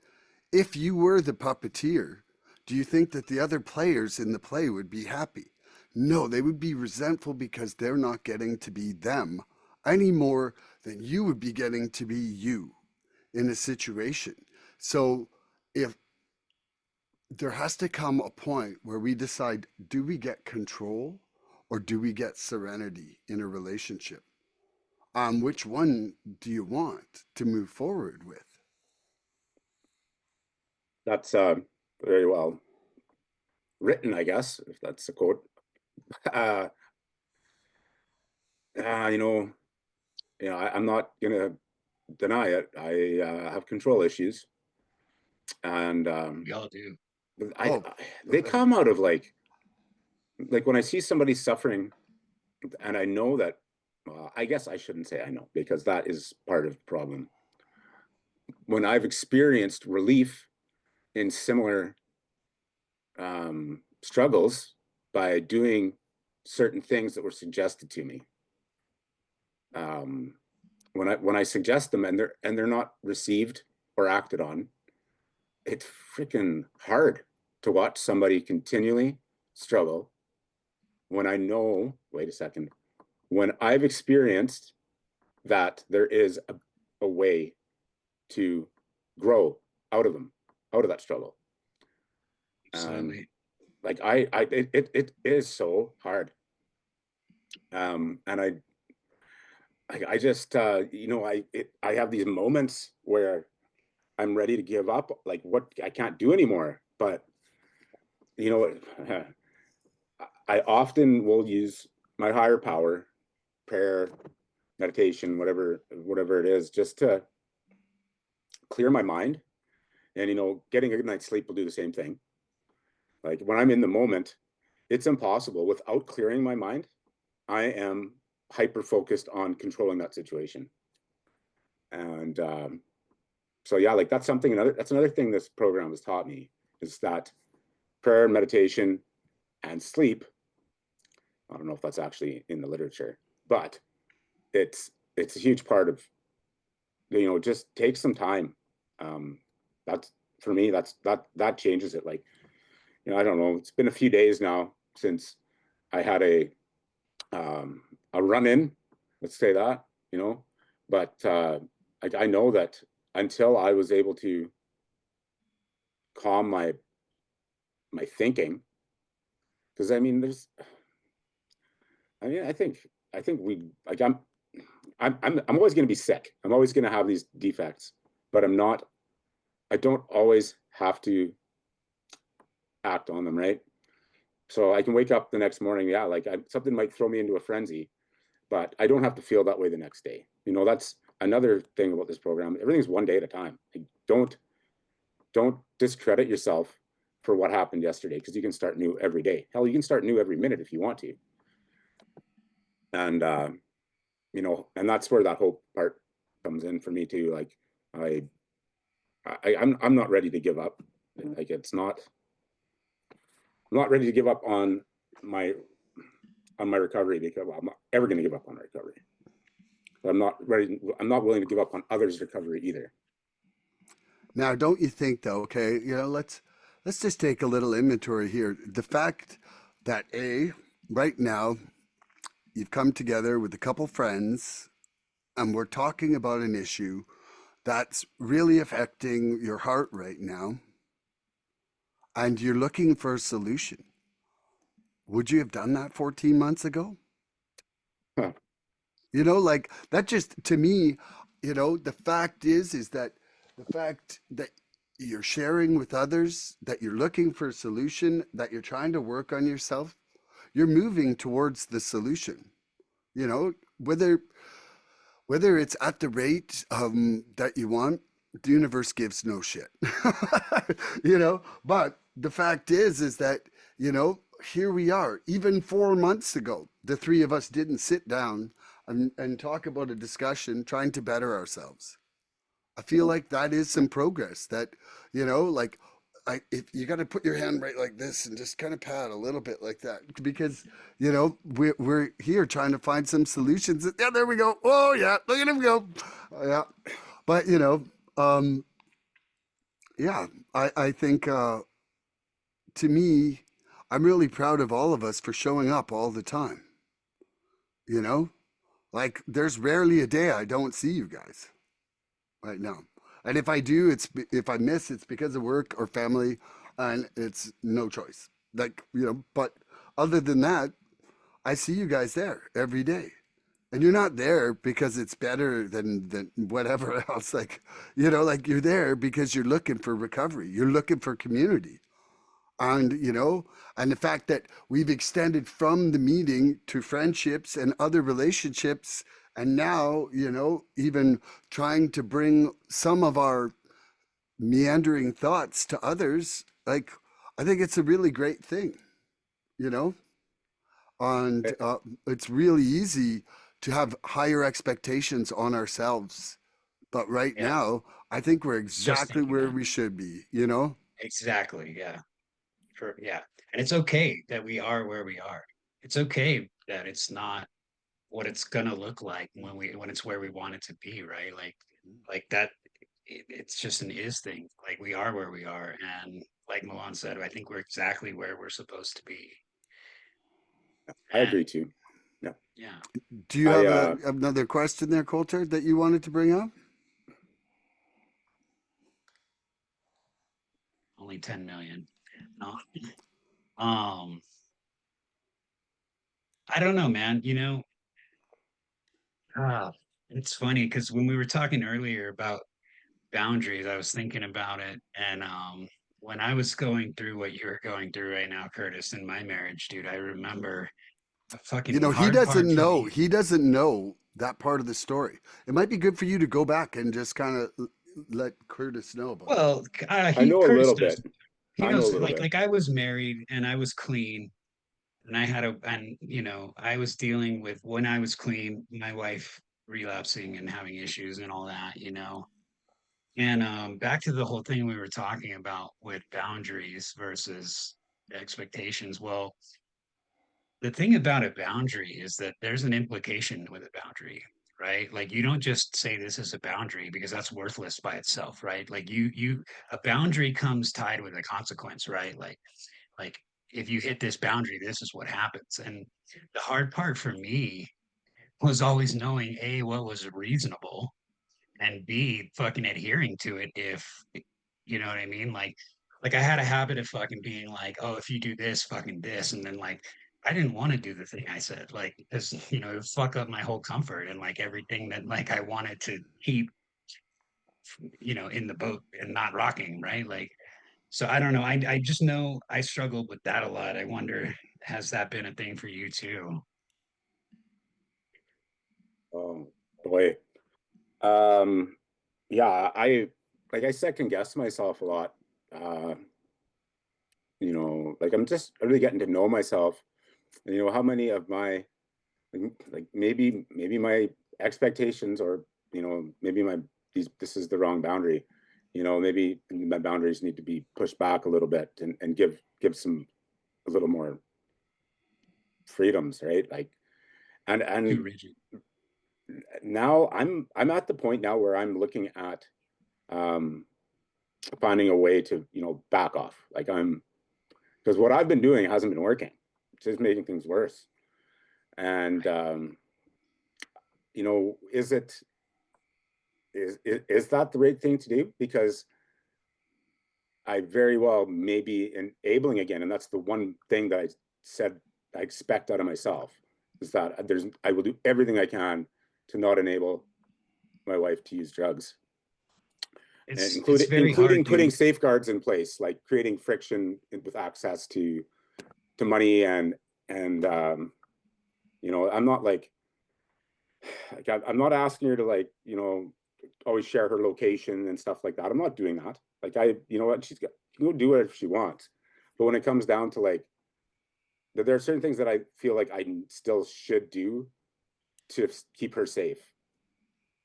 If you were the puppeteer, do you think that the other players in the play would be happy? No, they would be resentful because they're not getting to be them any more than you would be getting to be you in a situation. So if there has to come a point where we decide, do we get control or do we get serenity in a relationship? Which one do you want to move forward with? That's very well written, I guess, if that's a quote. Uh, you know, I'm not gonna deny it. I have control issues, and We all do. Oh, they come out of like when I see somebody suffering, and I know that. Well, I guess I shouldn't say I know, because that is part of the problem. When I've experienced relief in similar struggles by doing certain things that were suggested to me, um, when I suggest them and they're not received or acted on, it's freaking hard to watch somebody continually struggle when I know, wait a second, when I've experienced that there is a way to grow out of them, out of that struggle. And Absolutely. like it is so hard. And I just I have these moments where I'm ready to give up, like what I can't do anymore. But you know, I often will use my higher power, prayer, meditation, whatever it is, just to clear my mind. And getting a good night's sleep will do the same thing. Like when I'm in the moment, it's impossible without clearing my mind. I am hyper focused on controlling that situation. And so yeah, like that's another thing this program has taught me, is that prayer, meditation, and sleep. I don't know if that's actually in the literature, but it's a huge part of, just take some time. Um, that's for me. That changes it. Like, I don't know. It's been a few days now since I had a run in. Let's say that, but I know that until I was able to calm my thinking, because I mean, I mean, I think we like I'm always going to be sick. I'm always going to have these defects, but I don't always have to act on them, right? So I can wake up the next morning, yeah, like something might throw me into a frenzy, but I don't have to feel that way the next day. You know, that's another thing about this program. Everything's one day at a time. Like, don't discredit yourself for what happened yesterday, because you can start new every day. Hell, you can start new every minute if you want to. And you know, and that's where that hope part comes in for me too. Like I, I'm not ready to give up. Like I'm not ready to give up my on my recovery, because well, I'm not ever going to give up on my recovery. But I'm not ready. I'm not willing to give up on others' recovery either. Now, don't you think though? Okay, let's just take a little inventory here. The fact that right now you've come together with a couple friends and we're talking about an issue that's really affecting your heart right now, and you're looking for a solution. Would you have done that 14 months ago? Huh. Like that just to me, the fact is that the fact that you're sharing with others, that you're looking for a solution, that you're trying to work on yourself, you're moving towards the solution. You know, whether it's at the rate that you want, the universe gives no shit. But the fact is that, here we are. Even 4 months ago, the three of us didn't sit down and talk about a discussion trying to better ourselves. I feel like that is some progress that, like if you got to put your hand right like this and just kind of pat a little bit like that, because, we're here trying to find some solutions. Yeah, there we go. Oh yeah. Look at him go. Yeah. But, um, yeah, I think, to me, I'm really proud of all of us for showing up all the time. You know, like there's rarely a day I don't see you guys right now. And if I do, if I miss, it's because of work or family, and it's no choice. Like, but other than that, I see you guys there every day. And you're not there because it's better than whatever else. Like, like you're there because you're looking for recovery. You're looking for community. And, and the fact that we've extended from the meeting to friendships and other relationships, and now, even trying to bring some of our meandering thoughts to others, like, I think it's a really great thing, you know? And Eh, it's really easy to have higher expectations on ourselves. But right Yeah, now, I think we're just exactly thinking where that. we should be, you know? Exactly. Yeah. Yeah. And it's okay that we are where we are. It's okay that it's not what it's gonna look like when it's where we want it to be, right? Like that it's just an is thing. Like we are where we are. And like Milan said, I think we're exactly where we're supposed to be. I And agree too. Yeah. yeah, Do you I have another question there, Colter, that you wanted to bring up? only 10 million. No. Um, I don't know, man. Ah, it's funny because when we were talking earlier about boundaries, I was thinking about it. And when I was going through what you're going through right now, Curtis, in my marriage, dude, I remember a fucking He hard part doesn't for know. me. He doesn't know that part of the story. It might be good for you to go back and just kind of let Curtis know about it. Well, I he know a Curtis little knows. bit. He I know a knows little like bit. like I was married and I was clean and I was dealing with when I was clean, my wife relapsing and having issues and all that. And back to the whole thing we were talking about with boundaries versus expectations. Well, the thing about a boundary is that there's an implication with a boundary, right? Like you don't just say this is a boundary because that's worthless by itself, right? Like a boundary comes tied with a consequence, right? Like if you hit this boundary, this is what happens. And the hard part for me was always knowing A, what was reasonable, and B, fucking adhering to it if you know what I mean? Like I had a habit of fucking being like, oh, if you do this, fucking this, and then like I didn't want to do the thing I said, like, because it would fuck up my whole comfort and like everything that like I wanted to keep, in the boat and not rocking, right? Like, so I don't know. I just know I struggled with that a lot. I wonder, has that been a thing for you too? Oh boy. Um, yeah, I second guess myself a lot. Uh, like I'm just really getting to know myself. And, how many of my like maybe my expectations or maybe this is the wrong boundary. Maybe my boundaries need to be pushed back a little bit and give some a little more freedoms, right? Like Too and rigid. now I'm at the point now where I'm looking at um finding a way to back off. Like I'm because what I've been doing hasn't been working. It's just making things worse. And is is that the right thing to do? Because I very well may be enabling again, and that's the one thing that I said I expect out of myself is that I will do everything I can to not enable my wife to use drugs, and It's very hard, including putting dude. safeguards in place, like creating friction with access to money and I'm not like I'm not asking her to always share her location and stuff like that. I'm not doing that. Like you know what, she can go do whatever she wants. But when it comes down to there are certain things that I feel like I still should do to keep her safe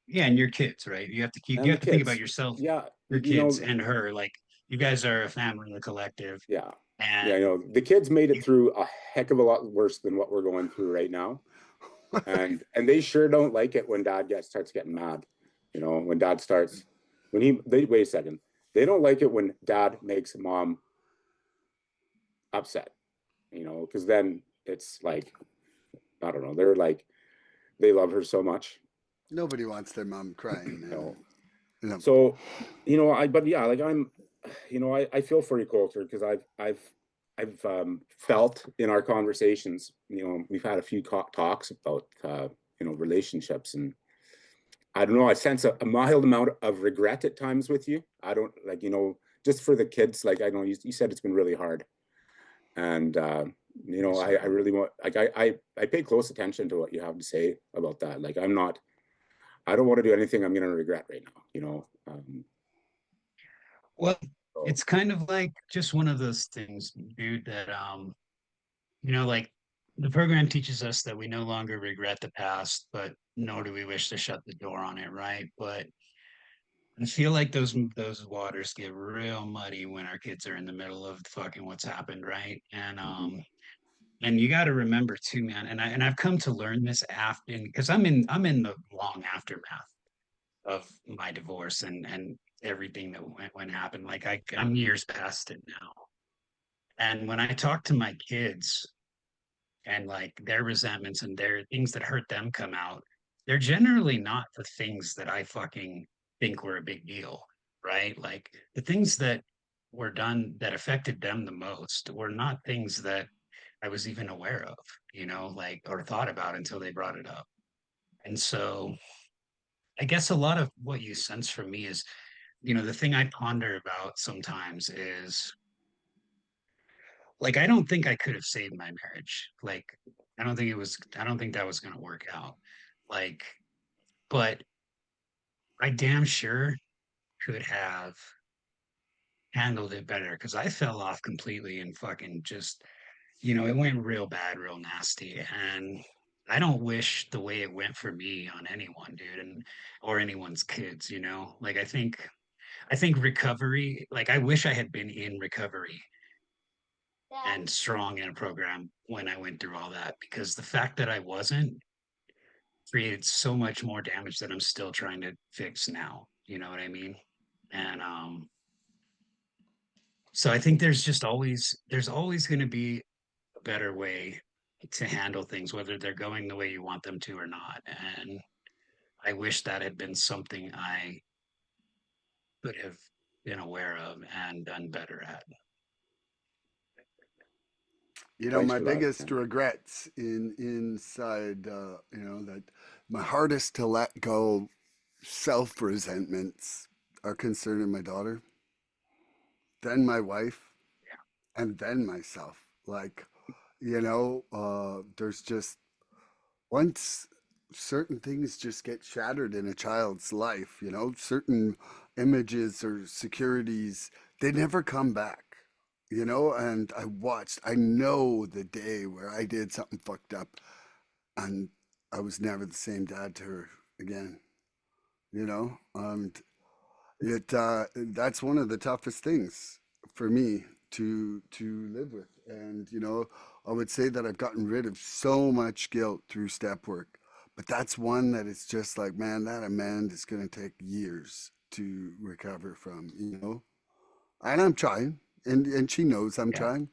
Yeah, and your kids, right? You and the have to think about kids. yourself, Yeah, your kids, and her. Like, you guys are a family, a collective, yeah, yeah. and The kids made it you, through a heck of a lot worse than what we're going through right now, and they sure don't like it when dad starts getting mad. When dad starts when they wait a second. They don't like it when dad makes mom upset. Because then it's like I don't know. They're like they love her so much. Nobody wants their mom crying, man. No. No. So but yeah, like I feel for you, Colter, because I've felt in our conversations, we've had a few talks about relationships, and I don't know. I sense a mild amount of regret at times with you. I don't like, just for the kids. Like I know you said it's been really hard, and I really want like I pay close attention to what you have to say about that. Like I don't want to do anything I'm going to regret right now. well, So it's kind of like just one of those things, dude, that like the program teaches us that we no longer regret the past, but nor do we wish to shut the door on it, right? But I feel like those waters get real muddy when our kids are in the middle of fucking what's happened, right? mhm. And you got to remember too, man. And I've come to learn this after because I'm in the long aftermath of my divorce and everything that went happened. Like I'm years past it now. And when I talk to my kids and like their resentments and their things that hurt them come out, they're generally not the things that I fucking think were a big deal, right? Like the things that were done that affected them the most were not things that I was even aware of, like or thought about until they brought it up. And so I guess a lot of what you sense from me is, the thing I ponder about sometimes is like I don't think I could have saved my marriage. Like I don't think that was gonna work out. Like, but I damn sure could have handled it better because I fell off completely and fucking just, it went real bad, real nasty. And I don't wish the way it went for me on anyone, dude, and or anyone's kids, Like I think recovery, like I wish I had been in recovery and strong in a program when I went through all that because the fact that I wasn't created so much more damage that I'm still trying to fix now. You know what I mean? And so I think there's always going to be a better way to handle things, whether they're going the way you want them to or not. And I wish that had been something I could have been aware of and done better at. Thanks My for that. biggest regrets inside, that my hardest to let go self resentments are concerning my daughter, then my wife, and then myself. Like, there's just once certain things just get shattered in a child's life, certain images or securities, they never come back. And I know the day where I did something fucked up and I was never the same dad to her again, and that's one of the toughest things for me to live with. And I would say that I've gotten rid of so much guilt through step work, but that's one that it's just like, man, that amend is going to take years to recover from, and I'm trying, and she knows I'm Yeah. trying,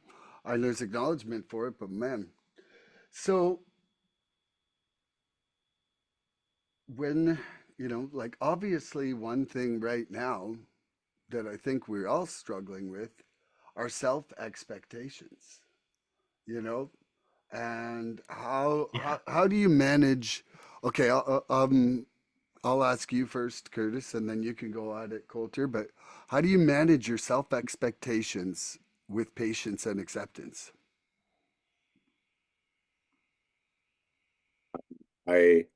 and there's acknowledgement for it, but man. So when, like, obviously one thing right now that I think we're all struggling with are self expectations, you know, and Yeah. how do you manage? Okay, I'll ask you first, Curtis, and then you can go at it, Colter. But how do you manage your self expectations with patience and acceptance? I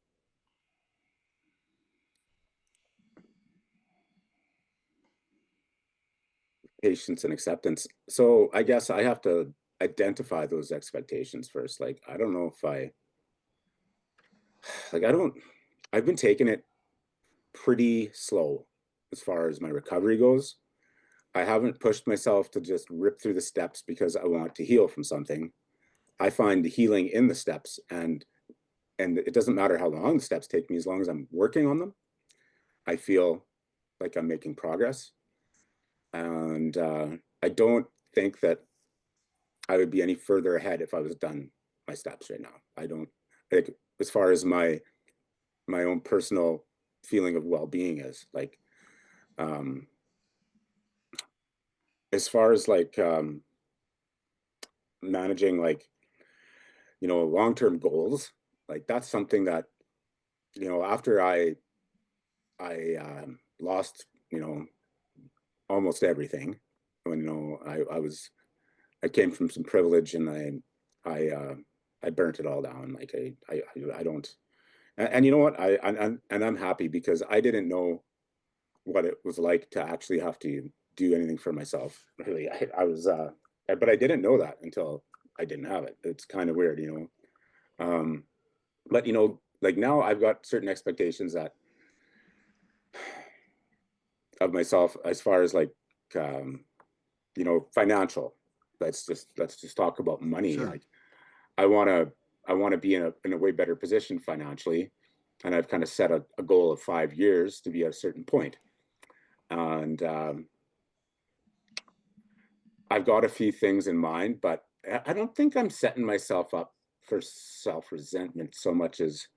Patience and acceptance. So I guess I have to identify those expectations first. Like, I don't know if I don't, I've been taking it pretty slow as far as my recovery goes. I haven't pushed myself to just rip through the steps because I want to heal from something. I find the healing in the steps, and it doesn't matter how long the steps take me as long as I'm working on them. I feel like I'm making progress, and I don't think that I would be any further ahead if I was done my steps right now. I don't like, as far as my own personal feeling of well-being is like, um as far as like managing, like, long-term goals, like that's something that, after I lost, almost everything. When, I came from some privilege, and I burnt it all down. Like, I don't. And you know what? I'm happy because I didn't know what it was like to actually have to do anything for myself. Really, I was, but I didn't know that until I didn't have it. It's kind of weird, Um, but like now I've got certain expectations that of myself as far as like, um, financial. Let's just talk about money. Sure. Like, I want to be in a way better position financially, and I've kind of set a goal of 5 years to be at a certain point. And I've got a few things in mind, but I don't think I'm setting myself up for self resentment so much as,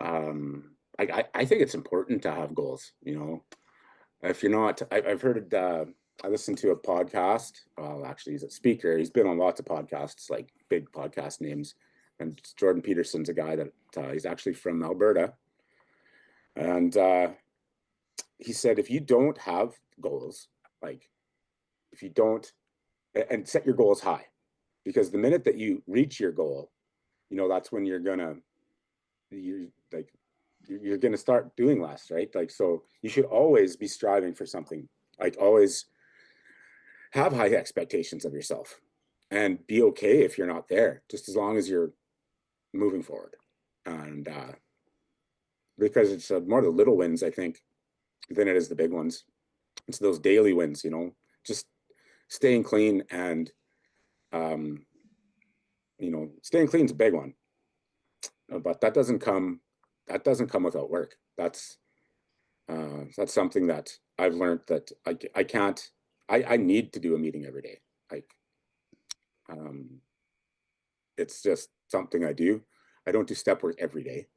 I think it's important to have goals. If you're not, I've heard, I listened to a podcast. Well, actually, he's a speaker. He's been on lots of podcasts, like big podcast names. And Jordan Peterson's a guy that, he's actually from Alberta. And he said, if you don't have goals, like, if you don't, and set your goals high, because the minute that you reach your goal, that's when you're like, you're gonna start doing less, right? Like, so you should always be striving for something. Like, always have high expectations of yourself, and be okay if you're not there, just as long as you're moving forward. And because it's more the little wins, I think, than it is the big ones. It's those daily wins, just staying clean, and um, staying clean is a big one. But that doesn't come without work. That's something that I've learned, that I can't. I need to do a meeting every day. Like, um, it's just something I do. I don't do step work every day.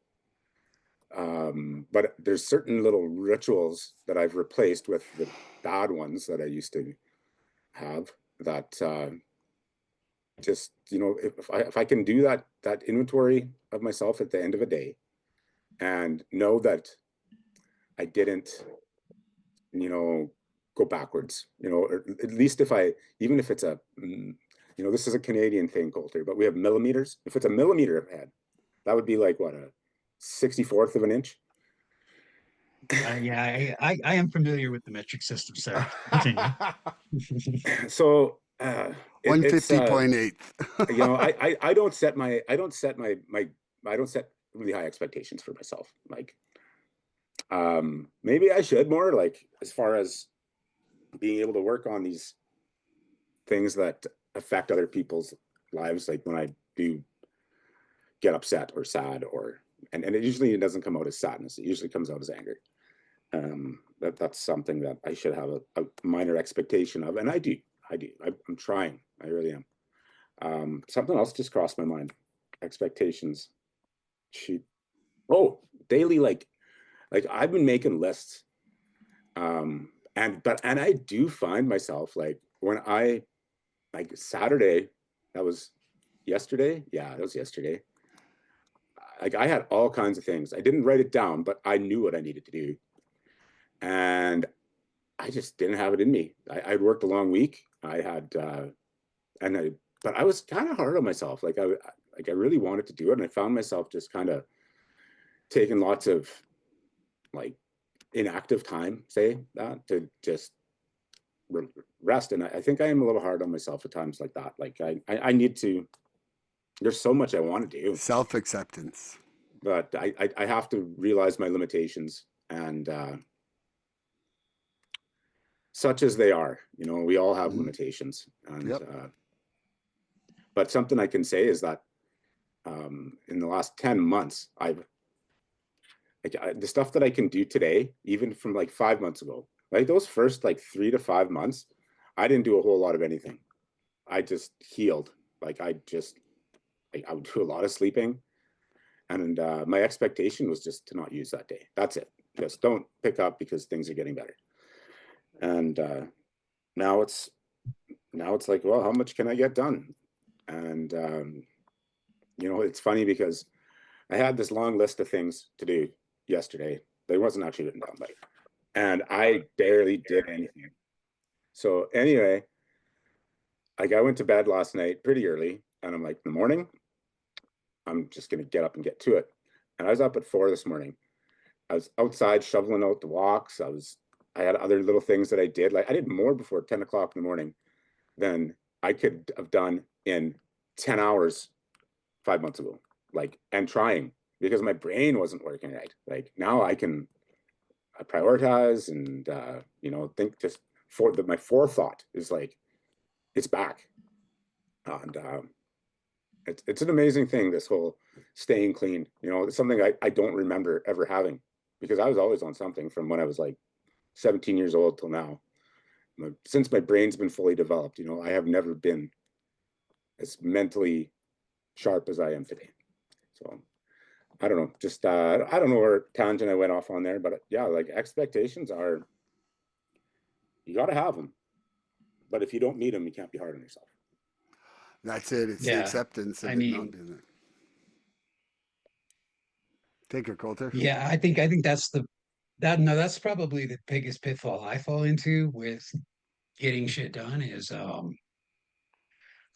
But there's certain little rituals that I've replaced with the bad ones that I used to have, that just, if I can do that inventory of myself at the end of a day and know that I didn't, go backwards, or at least even if it's this is a Canadian thing, Colter, but we have millimeters. If it's a millimeter ahead, that would be like what, a 64th of an inch. Yeah, I am familiar with the metric system, sir. Continue. So it's 150.8. I don't set really high expectations for myself. Like, maybe I should more, like, as far as being able to work on these things that affect other people's lives, like when I do get upset or sad, and it usually doesn't come out as sadness, it usually comes out as anger. That's something that I should have a minor expectation of, and I do. I'm trying. I really am. Something else just crossed my mind. Expectations. Shoot. Oh, daily, like I've been making lists. And I do find myself, like, when like Saturday, that was yesterday. Yeah, that was yesterday. Like, I had all kinds of things. I didn't write it down, but I knew what I needed to do. And I just didn't have it in me. I'd worked a long week. But I was kind of hard on myself. Like, I really wanted to do it, and I found myself just kind of taking lots of, like, inactive time, say that, to just rest. And I think I am a little hard on myself at times like that. Like, I need to. There's so much I want to do. Self-acceptance. But I have to realize my limitations, and such as they are, we all have limitations. And Yep. But something I can say is that in the last 10 months, the stuff that I can do today, even from like 5 months ago, like those first like 3 to 5 months, I didn't do a whole lot of anything. I just healed. Like, I would do a lot of sleeping, and my expectation was just to not use that day. That's it. Just don't pick up because things are getting better. And now it's like, well, how much can I get done? And it's funny because I had this long list of things to do yesterday. They wasn't actually written down, and I barely did anything. So anyway, like, I went to bed last night pretty early, and I'm like, in the morning, I'm just gonna get up and get to it. And I was up at 4 this morning. I was outside shoveling out the walks. I had other little things that I did. Like, I did more before 10 o'clock in the morning than I could have done in 10 hours 5 months ago. Like, and trying, because my brain wasn't working right. Like, now I can prioritize and, think just my forethought is like, it's back. And it's an amazing thing, this whole staying clean. It's something I don't remember ever having, because I was always on something from when I was like 17 years old till now. Since my brain's been fully developed, I have never been as mentally sharp as I am today. So I don't know, just I don't know where tangent I went off on there, but yeah, like, expectations are, you got to have them, but if you don't meet them, you can't be hard on yourself. That's it. It's the Yeah, acceptance of I it not mean, being there. Take your Colter. yeah, I think that's probably the biggest pitfall I fall into with getting shit done is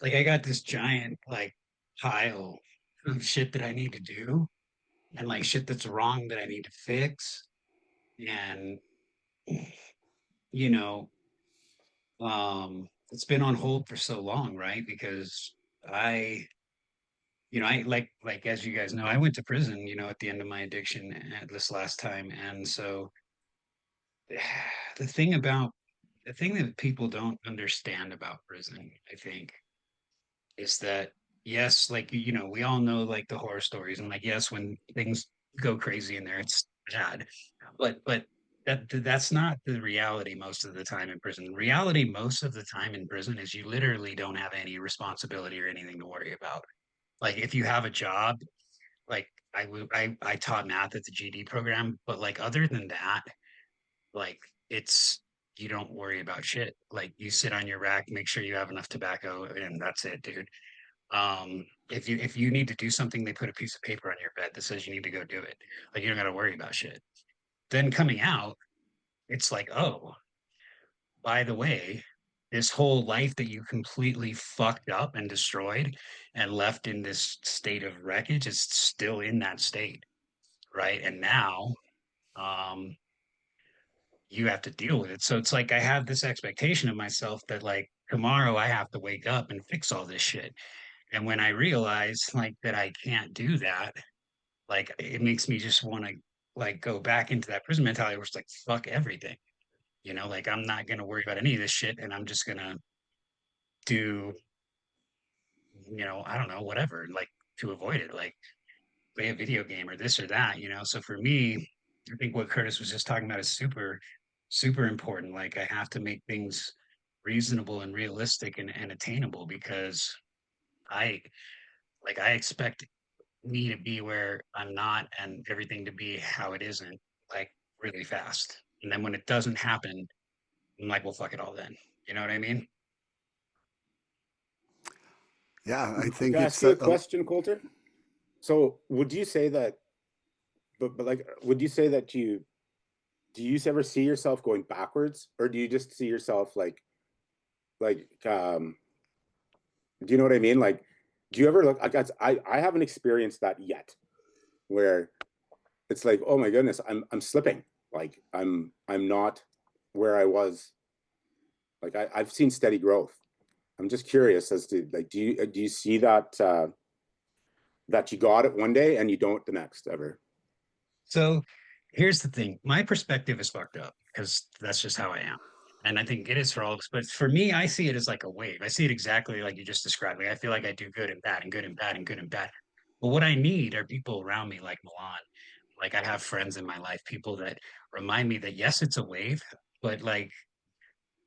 like I got this giant like pile of shit that I need to do, and like shit that's wrong that I need to fix. And you know, it's been on hold for so long, right? Because I, I like as you guys know, I went to prison, at the end of my addiction at this last time. And so the thing about the thing that people don't understand about prison, I think, is that yes, like we all know like the horror stories, and like yes, when things go crazy in there, it's bad. But that's not the reality most of the time in prison. The reality most of the time in prison is you literally don't have any responsibility or anything to worry about. Like if you have a job, like I taught math at the GD program, but like other than that, like it's you don't worry about shit. Like you sit on your rack, make sure you have enough tobacco, and that's it, dude. If you need to do something, they put a piece of paper on your bed that says you need to go do it. Like you don't got to worry about shit. Then coming out, it's like, oh, by the way, this whole life that you completely fucked up and destroyed and left in this state of wreckage is still in that state, right? And now, um, you have to deal with it. So it's like I have this expectation of myself that like tomorrow I have to wake up and fix all this shit. And when I realize like that I can't do that, like it makes me just want to like go back into that prison mentality where it's like fuck everything. Like I'm not gonna worry about any of this shit and I'm just gonna do, I don't know, whatever, like to avoid it, like play a video game or this or that. So for me, I think what Curtis was just talking about is super, super important. Like I have to make things reasonable and realistic and attainable because I I expect me to be where I'm not and everything to be how it isn't, like really fast. And then when it doesn't happen, I'm like, well, fuck it all then. You know what I mean? Yeah, I Can think I it's ask you a question, Colter? So would you say that, but like, would you say that do you ever see yourself going backwards, or do you just see yourself like, do you know what I mean? Like, do you ever look, I haven't experienced that yet, where it's like, oh my goodness, I'm slipping. Like I'm not where I was. Like I've seen steady growth. I'm just curious as to like, do you see that that you got it one day and you don't the next ever? So here's the thing. My perspective is fucked up because that's just how I am. And I think it is for all of us. But for me, I see it as like a wave. I see it exactly like you just described. Like I feel like I do good and bad and good and bad and good and bad. But what I need are people around me like Milan. Like I have friends in my life, people that remind me that yes, it's a wave, but like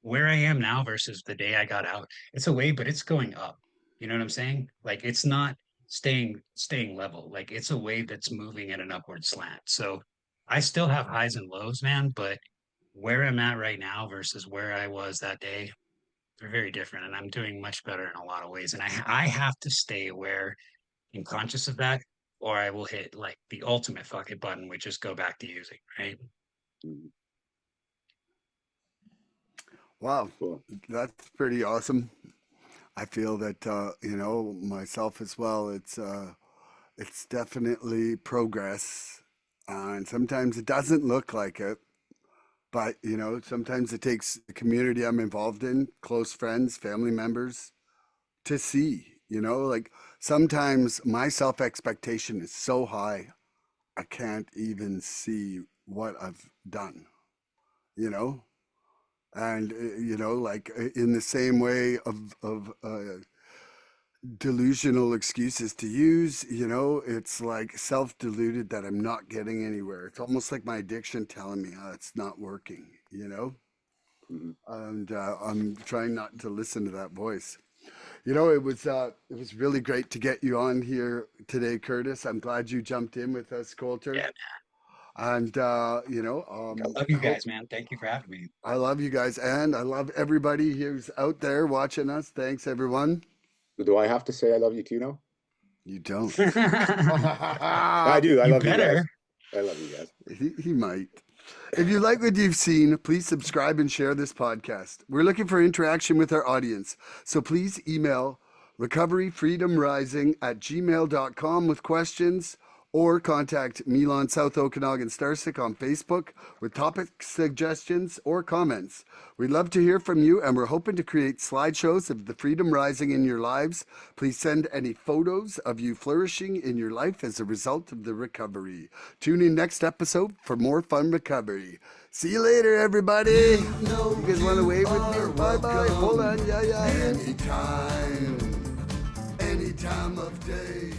where I am now versus the day I got out, it's a wave, but it's going up. You know what I'm saying? Like it's not staying level. Like it's a wave that's moving at an upward slant. So I still have highs and lows, man, but where I'm at right now versus where I was that day, they're very different. And I'm doing much better in a lot of ways. And I have to stay aware and conscious of that, or I will hit like the ultimate fuck it button, which is go back to using, right? Mhm. wow, Cool. that's pretty awesome. I feel that myself as well. It's definitely progress, and sometimes it doesn't look like it. But sometimes it takes the community I'm involved in, close friends, family members, to see. Like sometimes my self expectation is so high, I can't even see what I've done. You know, and like in the same way of delusional excuses to use. It's like self-deluded that I'm not getting anywhere. It's almost like my addiction telling me, it's not working. Mhm. And I'm trying not to listen to that voice. It was really great to get you on here today, Curtis. I'm glad you jumped in with us, Colter. Yeah. And I love you I hope guys, man. Thank you for having me. I love you guys, and I love everybody who's out there watching us. Thanks, everyone. Do I have to say I love you too now? You don't. I do. I You love you better. guys. I love you guys. He might. If you like what you've seen, please subscribe and share this podcast. We're looking for interaction with our audience, so please email recoveryfreedomrising@gmail.com with questions, or contact Milan South Okanagan Starcic on Facebook with topic suggestions or comments. We'd love to hear from you, and we're hoping to create slideshows of the freedom rising in your lives. Please send any photos of you flourishing in your life as a result of the recovery. Tune in next episode for more fun recovery. See you later, everybody. You guys want to wave with me? Bye-bye. Hold on. Yeah. Anytime of day.